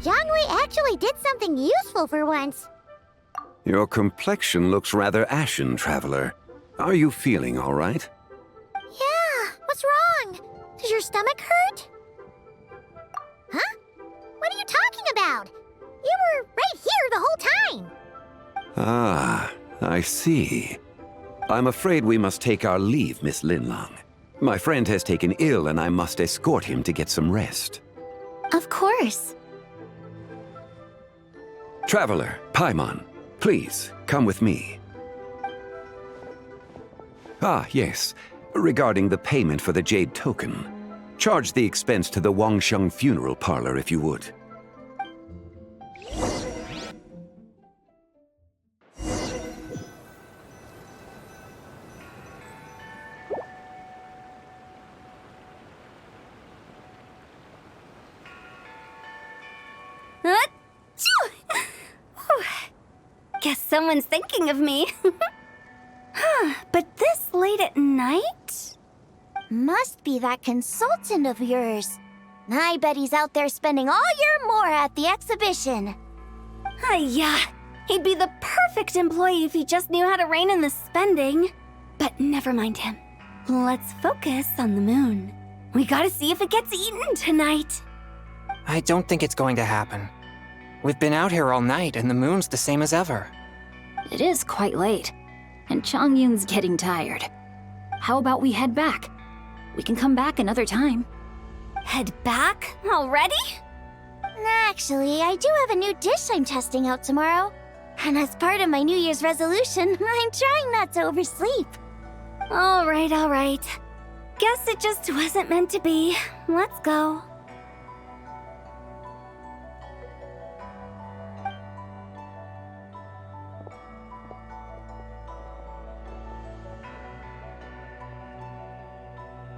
A: Zhongli actually did something useful for once.
M: Your complexion looks rather ashen, Traveler. Are you feeling all right?
A: Yeah, what's wrong? Does your stomach hurt? Huh? What are you talking about? You were right here the whole time.
M: Ah, I see. I'm afraid we must take our leave, Miss Linlang. My friend has taken ill and I must escort him to get some rest.
A: Of course.
M: Traveler, Paimon, please, come with me. Ah, yes. Regarding the payment for the Jade Token. Charge the expense to the Wangsheng Funeral Parlor if you would.
B: Guess someone's thinking of me. But this late at night?
A: Must be that consultant of yours. I bet he's out there spending all year more at the exhibition.
B: Yeah, he'd be the perfect employee if he just knew how to rein in the spending. But never mind him. Let's focus on the moon. We gotta see if it gets eaten tonight.
E: I don't think it's going to happen. We've been out here all night and the moon's the same as ever.
D: It is quite late, and Chongyun's getting tired. How about we head back? We can come back another time.
B: Head back? Already?
A: Actually, I do have a new dish I'm testing out tomorrow. And as part of my New Year's resolution, I'm trying not to oversleep.
B: All right. Guess it just wasn't meant to be. Let's go.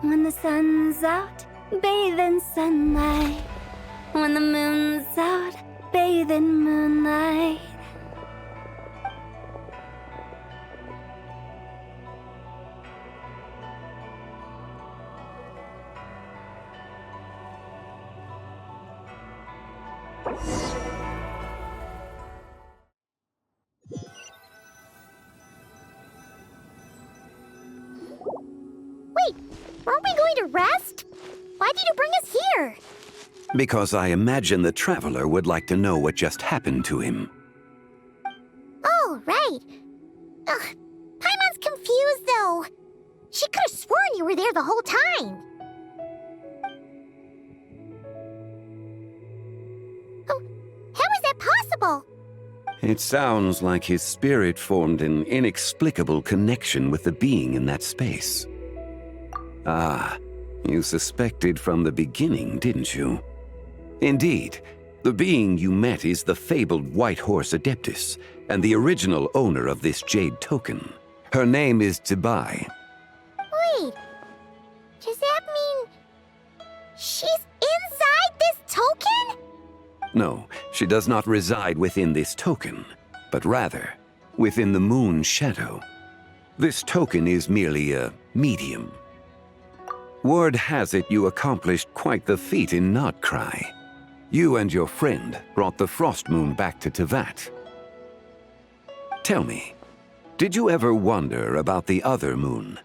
B: When the sun's out, bathe in sunlight. When the moon's out, bathe in moonlight.
A: Wait, aren't we going to rest? Why did you bring us here?
M: Because I imagine the Traveler would like to know what just happened to him.
A: Oh, right. Ugh, Paimon's confused, though. She could have sworn you were there the whole time. Oh, how is that possible?
M: It sounds like his spirit formed an inexplicable connection with the being in that space. Ah, you suspected from the beginning, didn't you? Indeed, the being you met is the fabled White Horse Adeptus, and the original owner of this Jade Token. Her name is Zibai.
A: Wait, does that mean she's inside this token?
M: No, she does not reside within this token, but rather within the moon's shadow. This token is merely a medium. Word has it you accomplished quite the feat in Notcry. You and your friend brought the Frost Moon back to Tevat. Tell me, did you ever wonder about the other moon?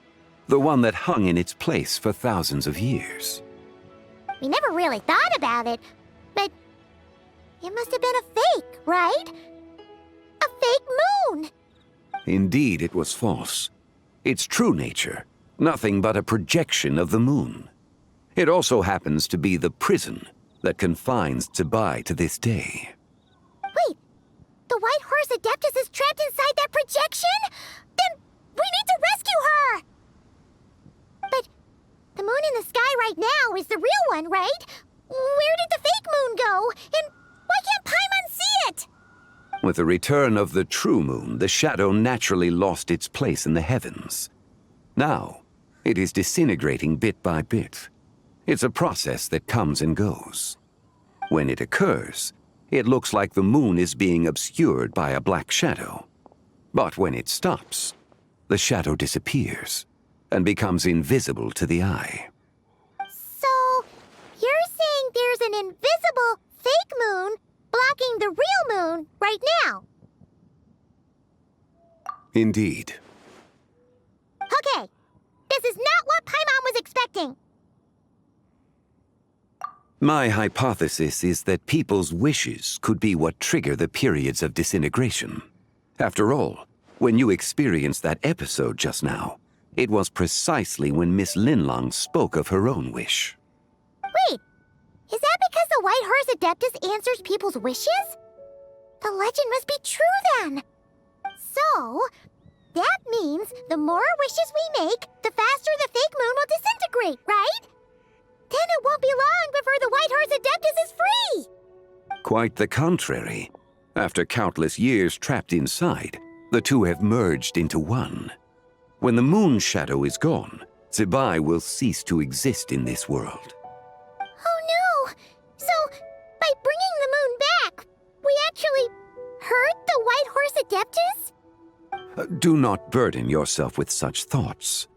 M: The one that hung in its place for thousands of years?
A: We never really thought about it, but it must have been a fake, right? A fake moon!
M: Indeed, it was false. Its true nature, nothing but a projection of the moon. It also happens to be the prison that confines Zibai to this day.
A: Wait, the White Horse Adeptus is trapped inside that projection? Then we need to rescue her! But the moon in the sky right now is the real one, right? Where did the fake moon go? And why can't Paimon see it?
M: With the return of the true moon, the shadow naturally lost its place in the heavens. Now, it is disintegrating bit by bit. It's a process that comes and goes. When it occurs, it looks like the moon is being obscured by a black shadow. But when it stops, the shadow disappears and becomes invisible to the eye.
A: So, you're saying there's an invisible fake moon
M: Indeed.
A: Okay, this is not what Paimon was expecting.
M: My hypothesis is that people's wishes could be what trigger the periods of disintegration. After all, when you experienced that episode just now, it was precisely when Miss Linlong spoke of her own wish.
A: Wait, is that because the White Horse Adeptus answers people's wishes? The legend must be true then. So, that means the more wishes we make, the faster the fake moon will disintegrate, right? Then it won't be long before the White Horse Adeptus is free!
M: Quite the contrary. After countless years trapped inside, the two have merged into one. When the moon shadow is gone, Zibai will cease to exist in this world.
A: Oh no! So, by bringing the moon back, we actually hurt the White Horse Adeptus?
M: Do not burden yourself with such thoughts.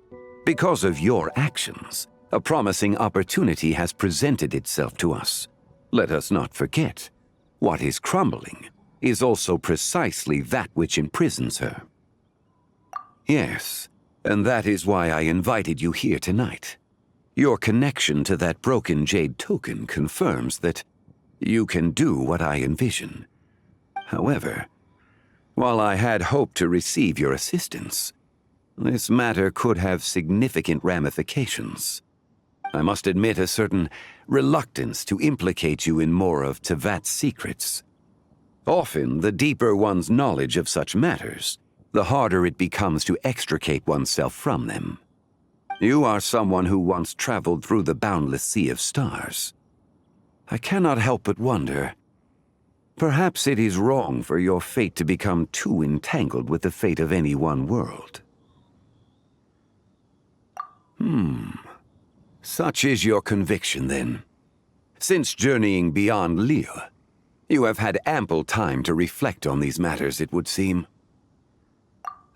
M: Because of your actions, a promising opportunity has presented itself to us. Let us not forget, what is crumbling is also precisely that which imprisons her. Yes, and that is why I invited you here tonight. Your connection to that broken jade token confirms that you can do what I envision. However, while I had hoped to receive your assistance, this matter could have significant ramifications. I must admit a certain reluctance to implicate you in more of Tevat's secrets. Often, the deeper one's knowledge of such matters, the harder it becomes to extricate oneself from them. You are someone who once traveled through the boundless sea of stars. I cannot help but wonder, perhaps it is wrong for your fate to become too entangled with the fate of any one world. Such is your conviction, then. Since journeying beyond Liyue, you have had ample time to reflect on these matters, it would seem.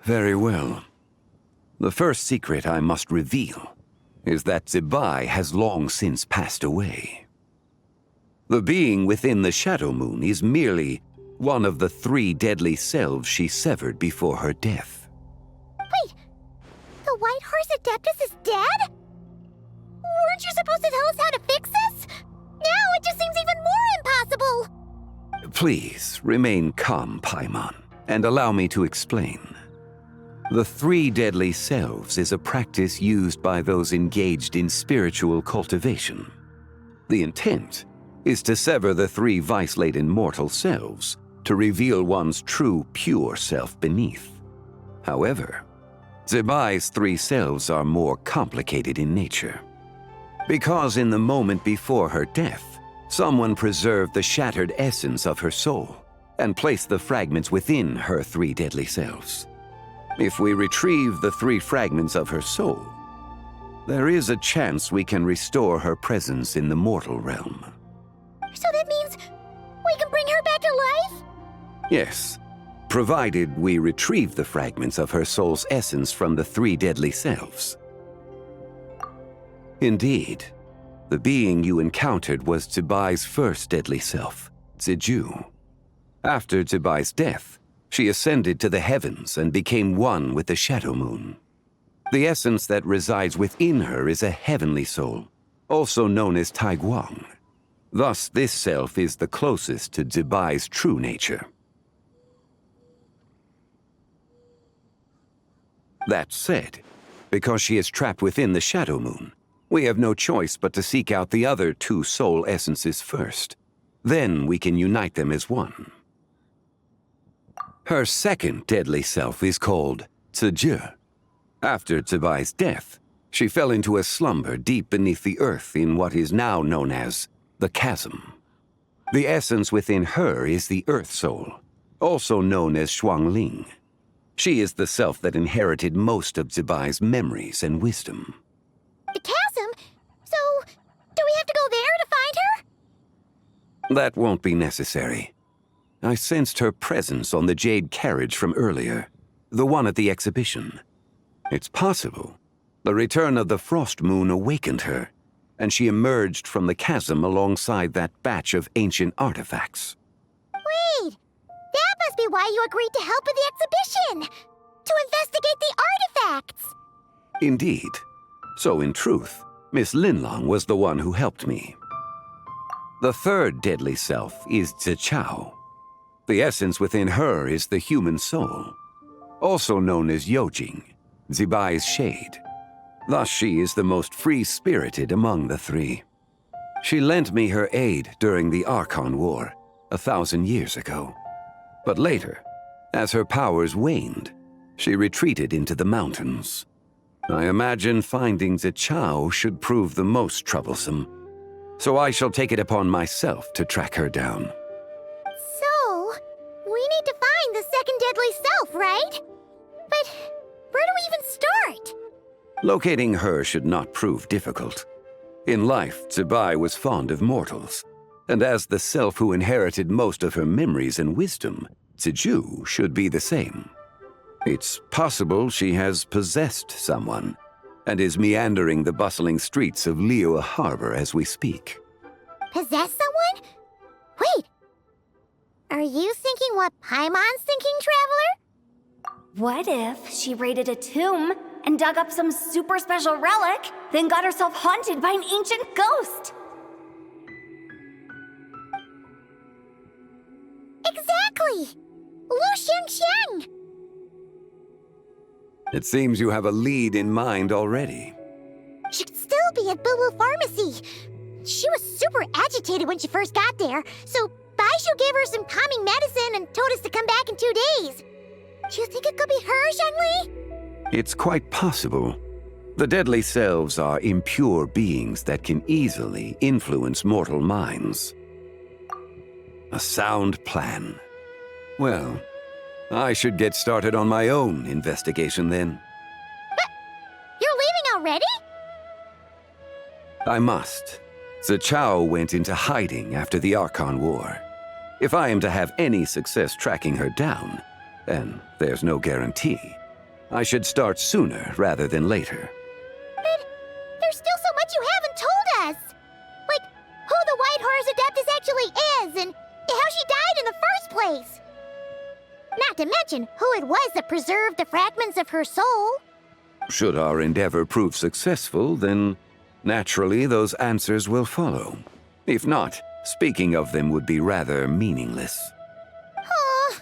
M: Very well. The first secret I must reveal is that Zibai has long since passed away. The being within the Shadow Moon is merely one of the 3 deadly selves she severed before her death.
A: Wait, the White Horse Adeptus is dead? Weren't you supposed to tell us how to fix this? Now it just seems even more impossible!
M: Please, remain calm, Paimon, and allow me to explain. The 3 deadly selves is a practice used by those engaged in spiritual cultivation. The intent is to sever the 3 vice-laden mortal selves to reveal one's true, pure self beneath. However, Zibai's 3 selves are more complicated in nature. Because in the moment before her death, someone preserved the shattered essence of her soul and placed the fragments within her 3 deadly selves. If we retrieve the 3 fragments of her soul, there is a chance we can restore her presence in the mortal realm.
A: So that means we can bring her back to life?
M: Yes, provided we retrieve the fragments of her soul's essence from the 3 deadly selves. Indeed, the being you encountered was Zibai's first deadly self, Ziju. After Zibai's death, she ascended to the heavens and became one with the Shadow Moon. The essence that resides within her is a heavenly soul, also known as Taiguang. Thus, this self is the closest to Zibai's true nature. That said, because she is trapped within the Shadow Moon, we have no choice but to seek out the other 2 soul essences first. Then we can unite them as one. Her second deadly self is called Ziju. After Zibai's death, she fell into a slumber deep beneath the earth in what is now known as the Chasm. The essence within her is the Earth Soul, also known as Shuangling. She is the self that inherited most of Zibai's memories and wisdom.
A: The chasm? So, do we have to go there to find her?
M: That won't be necessary. I sensed her presence on the jade carriage from earlier, the one at the exhibition. It's possible the return of the Frost Moon awakened her, and she emerged from the chasm alongside that batch of ancient artifacts.
A: Wait, that must be why you agreed to help with the exhibition! to investigate the artifacts!
M: Indeed. So in truth, Miss Linlong was the one who helped me. The third deadly self is Zichao. The essence within her is the human soul, also known as Yojing, Zibai's shade. Thus she is the most free-spirited among the three. She lent me her aid during the Archon War, 1,000 years ago. But later, as her powers waned, she retreated into the mountains. I imagine finding Zichao should prove the most troublesome, so I shall take it upon myself to track her down.
A: So, we need to find the second deadly self, right? But where do we even start?
M: Locating her should not prove difficult. In life, Zibai was fond of mortals, and as the self who inherited most of her memories and wisdom, Ziju should be the same. It's possible she has possessed someone, and is meandering the bustling streets of Liyue Harbor as we speak.
A: Possess someone? Wait! Are you thinking what Paimon's thinking, Traveler?
B: What if she raided a tomb and dug up some super special relic, then got herself haunted by an ancient ghost?
A: Exactly! Lu Xiangxiang!
M: It seems you have a lead in mind already.
A: She'd still be at Boo Boo Pharmacy. She was super agitated when she first got there, so Baishu gave her some calming medicine and told us to come back in 2 days. Do you think it could be her, Zhengli?
M: It's quite possible. The deadly selves are impure beings that can easily influence mortal minds. A sound plan. Well, I should get started on my own investigation then.
A: But you're leaving already?
M: I must. Zichao went into hiding after the Archon War. If I am to have any success tracking her down, and there's no guarantee, I should start sooner rather than later.
A: But there's still so much you haven't told us! Like, who the White Horse Adeptus actually is, and how she died in the first place! Not to mention who it was that preserved the fragments of her soul.
M: Should our endeavor prove successful, then naturally those answers will follow. If not, speaking of them would be rather meaningless.
A: Aw.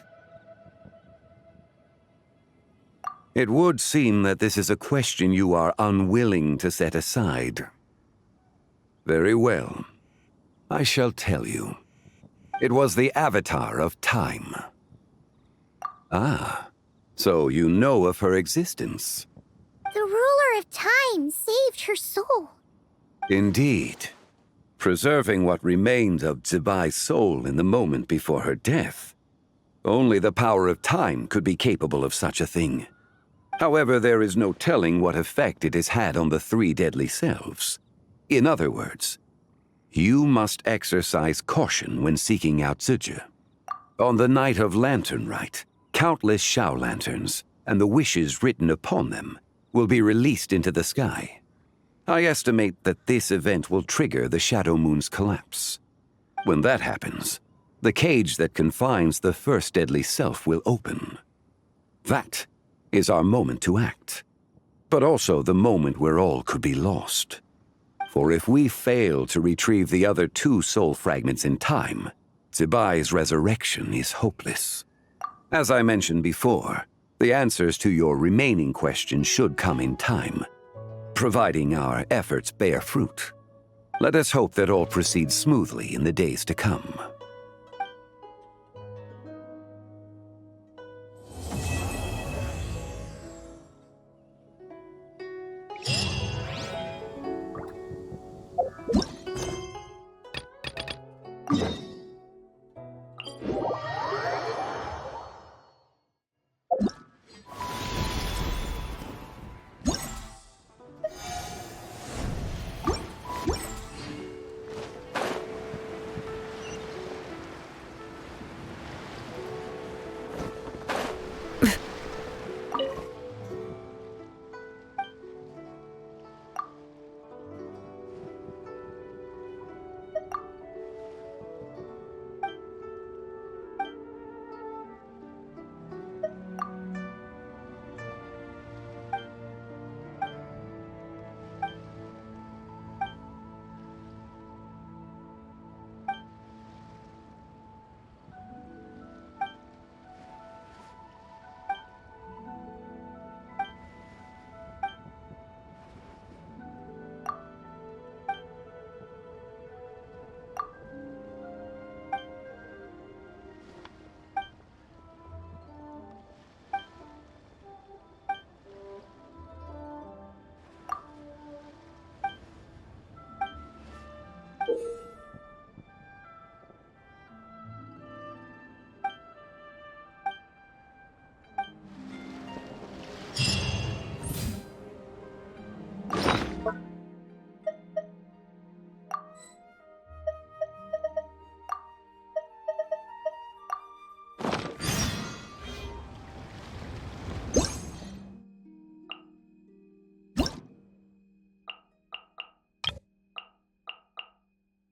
M: It would seem that this is a question you are unwilling to set aside. Very well. I shall tell you. It was the Avatar of Time. Ah, so you know of her existence.
A: The ruler of time saved her soul.
M: Indeed. Preserving what remained of Zibai's soul in the moment before her death. Only the power of time could be capable of such a thing. However, there is no telling what effect it has had on the three deadly selves. In other words, you must exercise caution when seeking out Ziji. On the night of Lanternlit, countless Shao lanterns, and the wishes written upon them, will be released into the sky. I estimate that this event will trigger the Shadow Moon's collapse. When that happens, the cage that confines the first deadly self will open. That is our moment to act, but also the moment where all could be lost. For if we fail to retrieve the other two soul fragments in time, Zibai's resurrection is hopeless. As I mentioned before, the answers to your remaining questions should come in time, providing our efforts bear fruit. Let us hope that all proceeds smoothly in the days to come.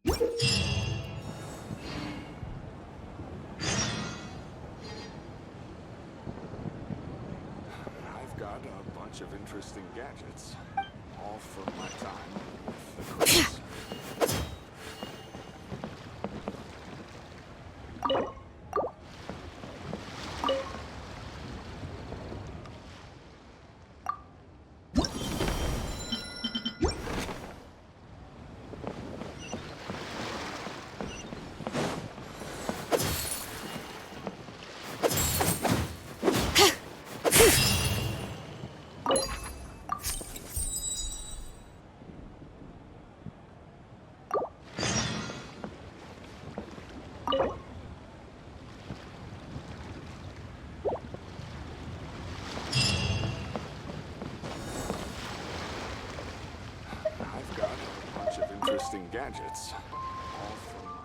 P: I've got a bunch of interesting gadgets, all from my time with the Chris. I've got a bunch of interesting gadgets, all from my time.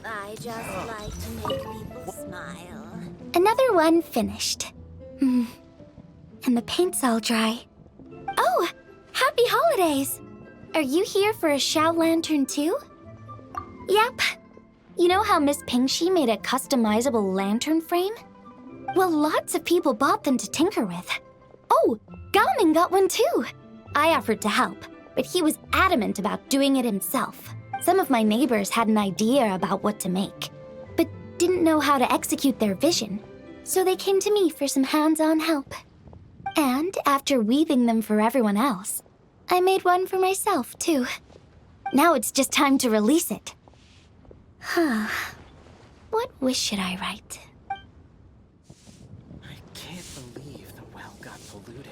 A: I just like to make people smile.
B: Another one finished. And the paint's all dry. Oh, happy holidays! Are you here for a Shao Lantern too? Yep. You know how Miss Pingxi made a customizable lantern frame? Well, lots of people bought them to tinker with. Oh, Gaoming got one too. I offered to help, but he was adamant about doing it himself. Some of my neighbors had an idea about what to make, but didn't know how to execute their vision. So they came to me for some hands-on help. And after weaving them for everyone else, I made one for myself too. Now it's just time to release it. Huh. What wish should I write?
L: I can't believe the well got polluted.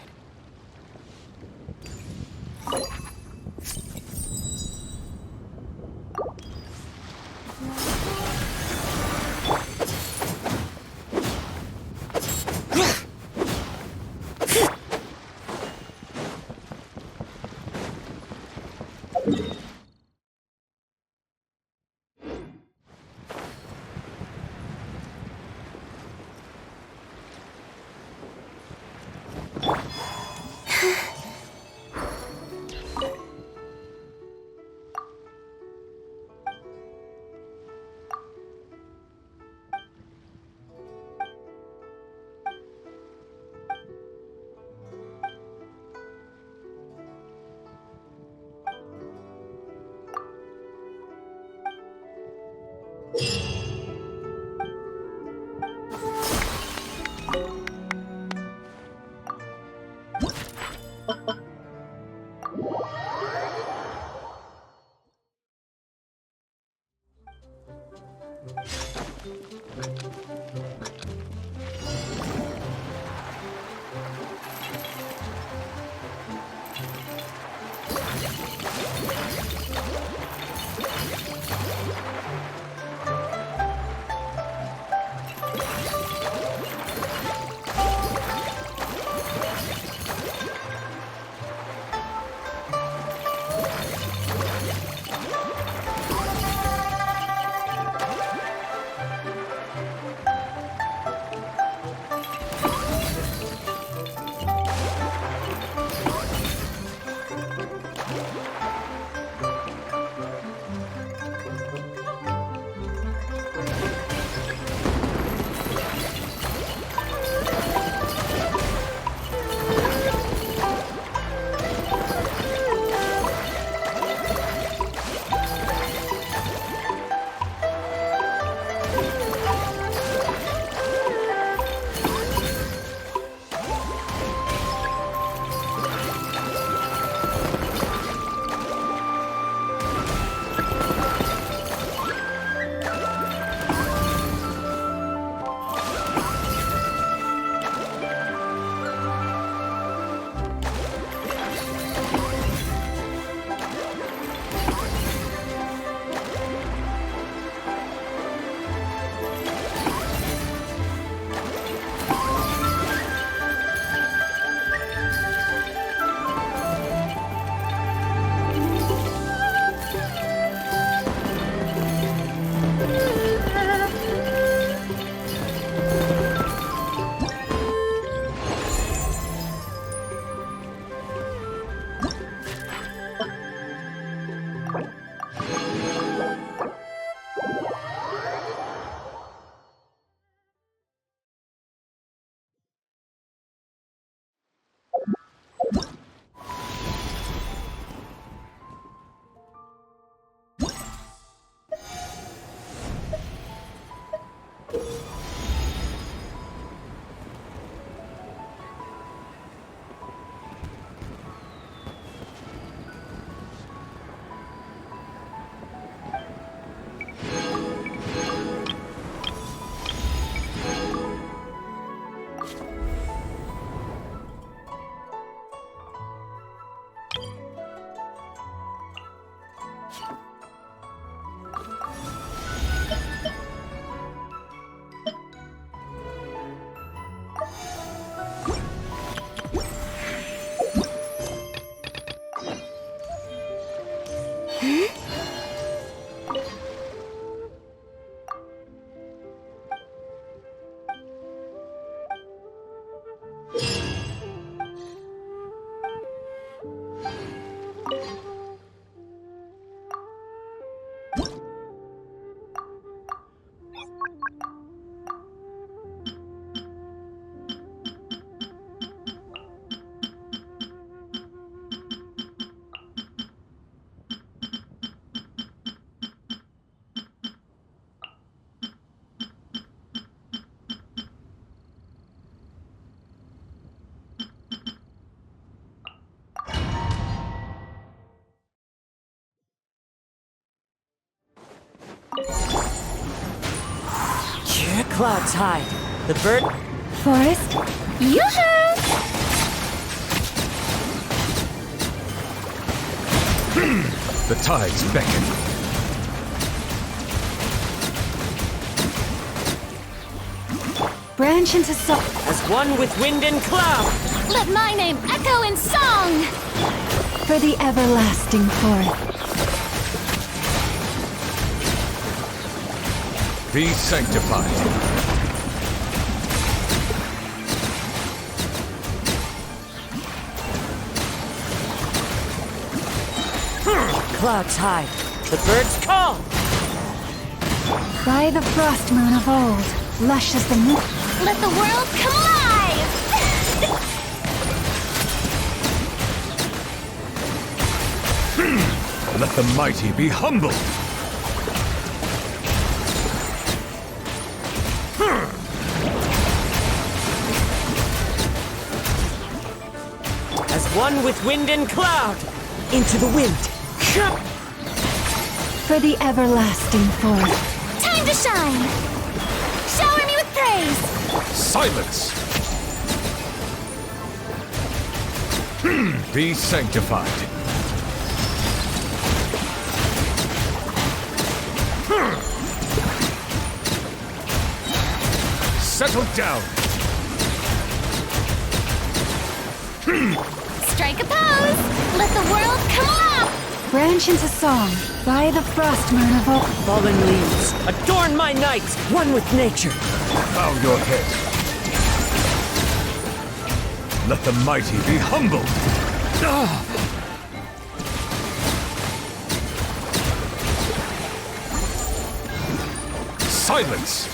Q: Clouds hide. The bird...
B: Forest. Yoo-hoo!
R: The tides beckon.
B: Branch into song.
Q: As one with wind and cloud.
B: Let my name echo in song! For the everlasting forest.
R: Be sanctified.
Q: Clouds hide. The birds call.
B: By the frost moon of old, lush as the moon. Let the world come alive!
R: Let the mighty be humbled.
Q: As one with wind and cloud. Into the wind.
B: For the everlasting forest. Time to shine! Shower me with praise!
R: Silence! Be sanctified. Settle down.
B: Strike a pose! Let the world come alive! Branch into song, by the frost moon of old.
Q: Fallen leaves, adorn my night, one with nature.
R: Bow your head. Let the mighty be humbled. Silence!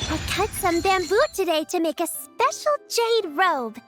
A: I cut some bamboo today to make a special jade robe.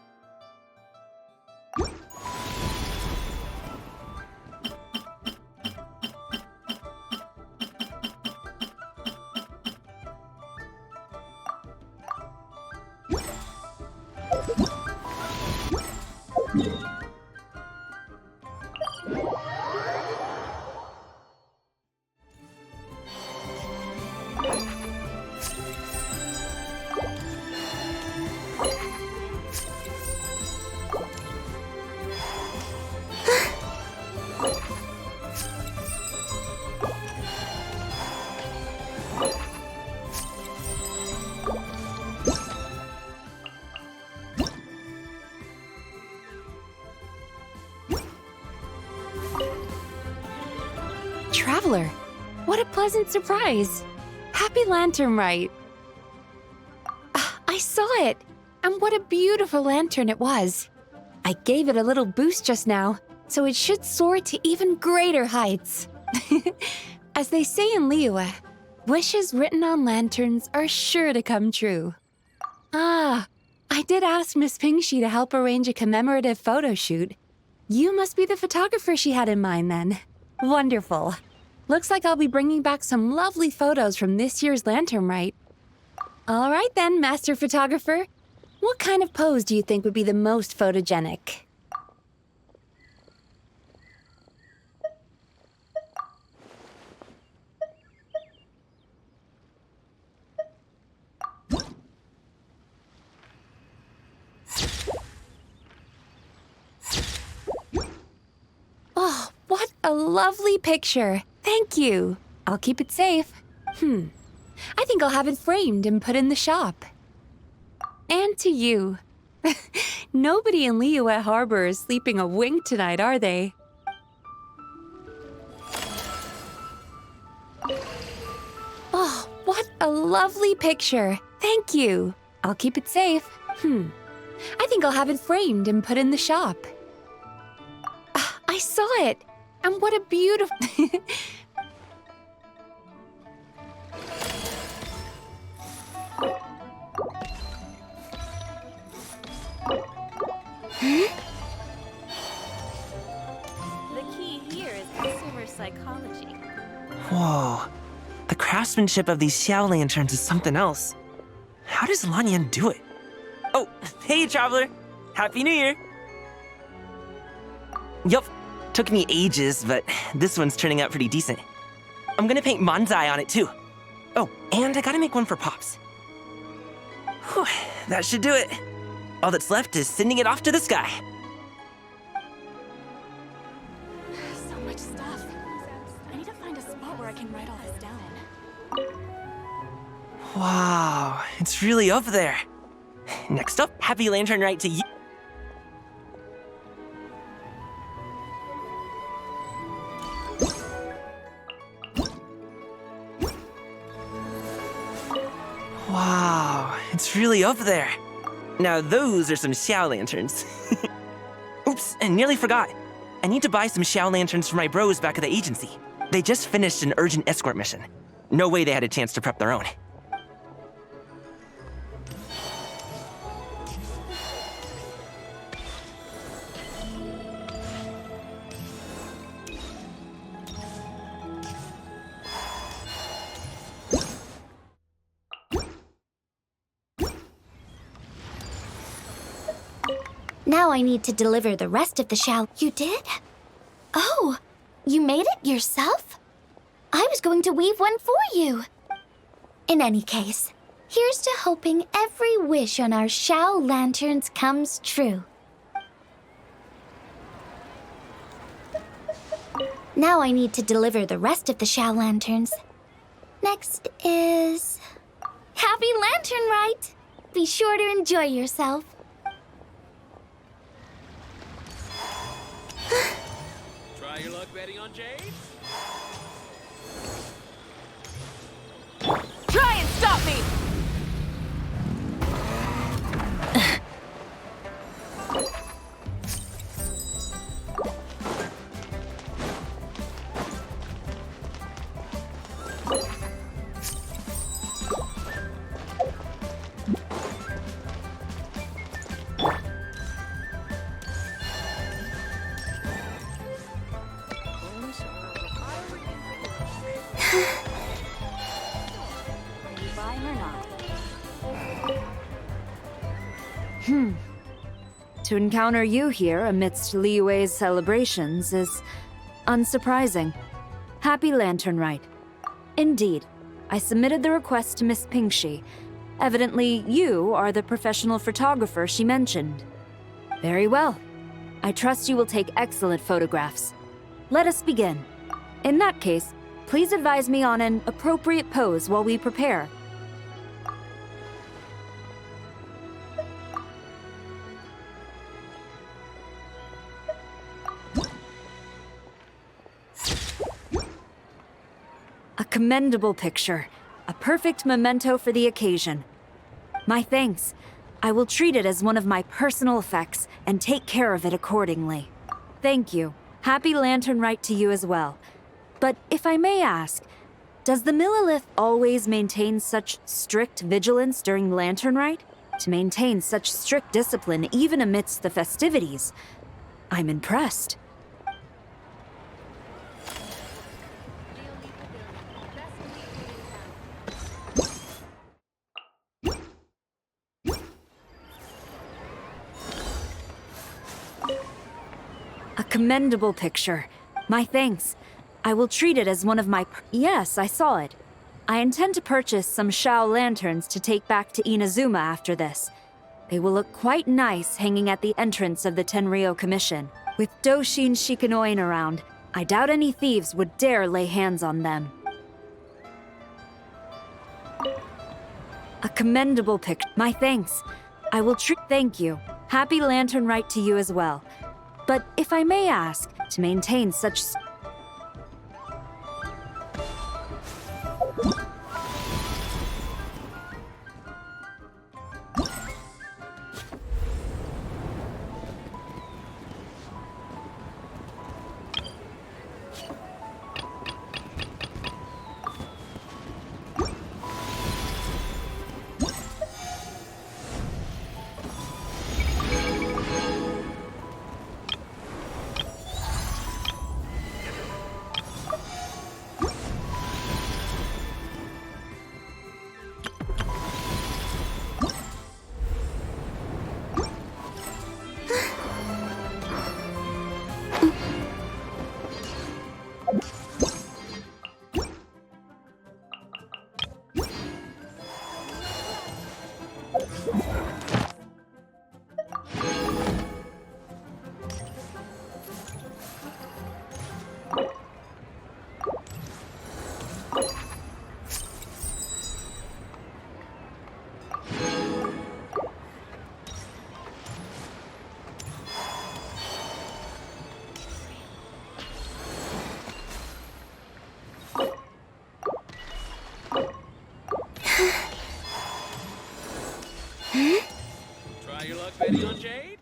D: Traveler, what a pleasant surprise. Happy Lanternlit. I saw it, and what a beautiful lantern it was. I gave it a little boost just now, so it should soar to even greater heights. As they say in Liyue, wishes written on lanterns are sure to come true. I did ask Miss Pingxi to help arrange a commemorative photo shoot. You must be the photographer she had in mind then. Wonderful. Looks like I'll be bringing back some lovely photos from this year's Lanternlit. All right then, Master Photographer. What kind of pose do you think would be the most photogenic? Oh, what a lovely picture. Thank you. I'll keep it safe. I think I'll have it framed and put in the shop. And to you. Nobody in Liyue Harbor is sleeping a wink tonight, are they? Oh, what a lovely picture. Thank you. I'll keep it safe. I think I'll have it framed and put in the shop. I saw it. And what a beautiful...
S: The key here is consumer psychology.
T: Whoa. The craftsmanship of these Xiao lanterns is something else. How does Lanyan do it? Oh, hey, Traveler. Happy New Year. Yup. Took me ages, but this one's turning out pretty decent. I'm gonna paint Manzai on it, too. Oh, and I gotta make one for Pops. Whew, that should do it. All that's left is sending it off to the sky.
D: So much stuff. I need to find a spot where I can write all this down.
T: Wow, it's really up there. Next up, happy Lantern Rite to you. Wow, it's really up there. Now those are some Xiao lanterns. Oops, and nearly forgot. I need to buy some Xiao lanterns for my bros back at the agency. They just finished an urgent escort mission. No way they had a chance to prep their own.
A: Now I need to deliver the rest of the shell. You did? Oh, you made it yourself? I was going to weave one for you. In any case, here's to hoping every wish on our Shao lanterns comes true. Now I need to deliver the rest of the Shao lanterns. Next is... Happy Lantern Rite! Be sure to enjoy yourself.
Q: Try your luck betting on Jade?
N: Try and stop me!
D: To encounter you here amidst Liyue's celebrations is unsurprising. Happy Lantern Rite. Indeed, I submitted the request to Miss Pingxi. Evidently, you are the professional photographer she mentioned. Very well. I trust you will take excellent photographs. Let us begin. In that case, please advise me on an appropriate pose while we prepare. A commendable picture. A perfect memento for the occasion. My thanks. I will treat it as one of my personal effects and take care of it accordingly. Thank you. Happy Lantern Rite to you as well. But if I may ask, does the Millilith always maintain such strict vigilance during Lantern Rite? To maintain such strict discipline even amidst the festivities? I'm impressed. A commendable picture. My thanks. I will treat it as one of my... Yes, I saw it. I intend to purchase some Shao lanterns to take back to Inazuma after this. They will look quite nice hanging at the entrance of the Tenryou Commission. With Doshin Shikanoin around, I doubt any thieves would dare lay hands on them. A commendable picture. My thanks. I will treat... Thank you. Happy Lantern Rite to you as well. But if I may ask, to maintain such...
Q: Try your luck betting on Jade?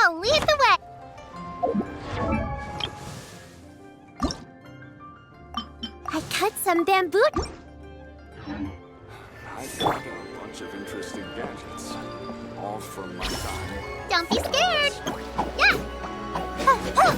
A: I'll lead the way. I cut some bamboo.
P: I've got a bunch of interesting gadgets, all from my time.
A: Don't be scared. Yeah.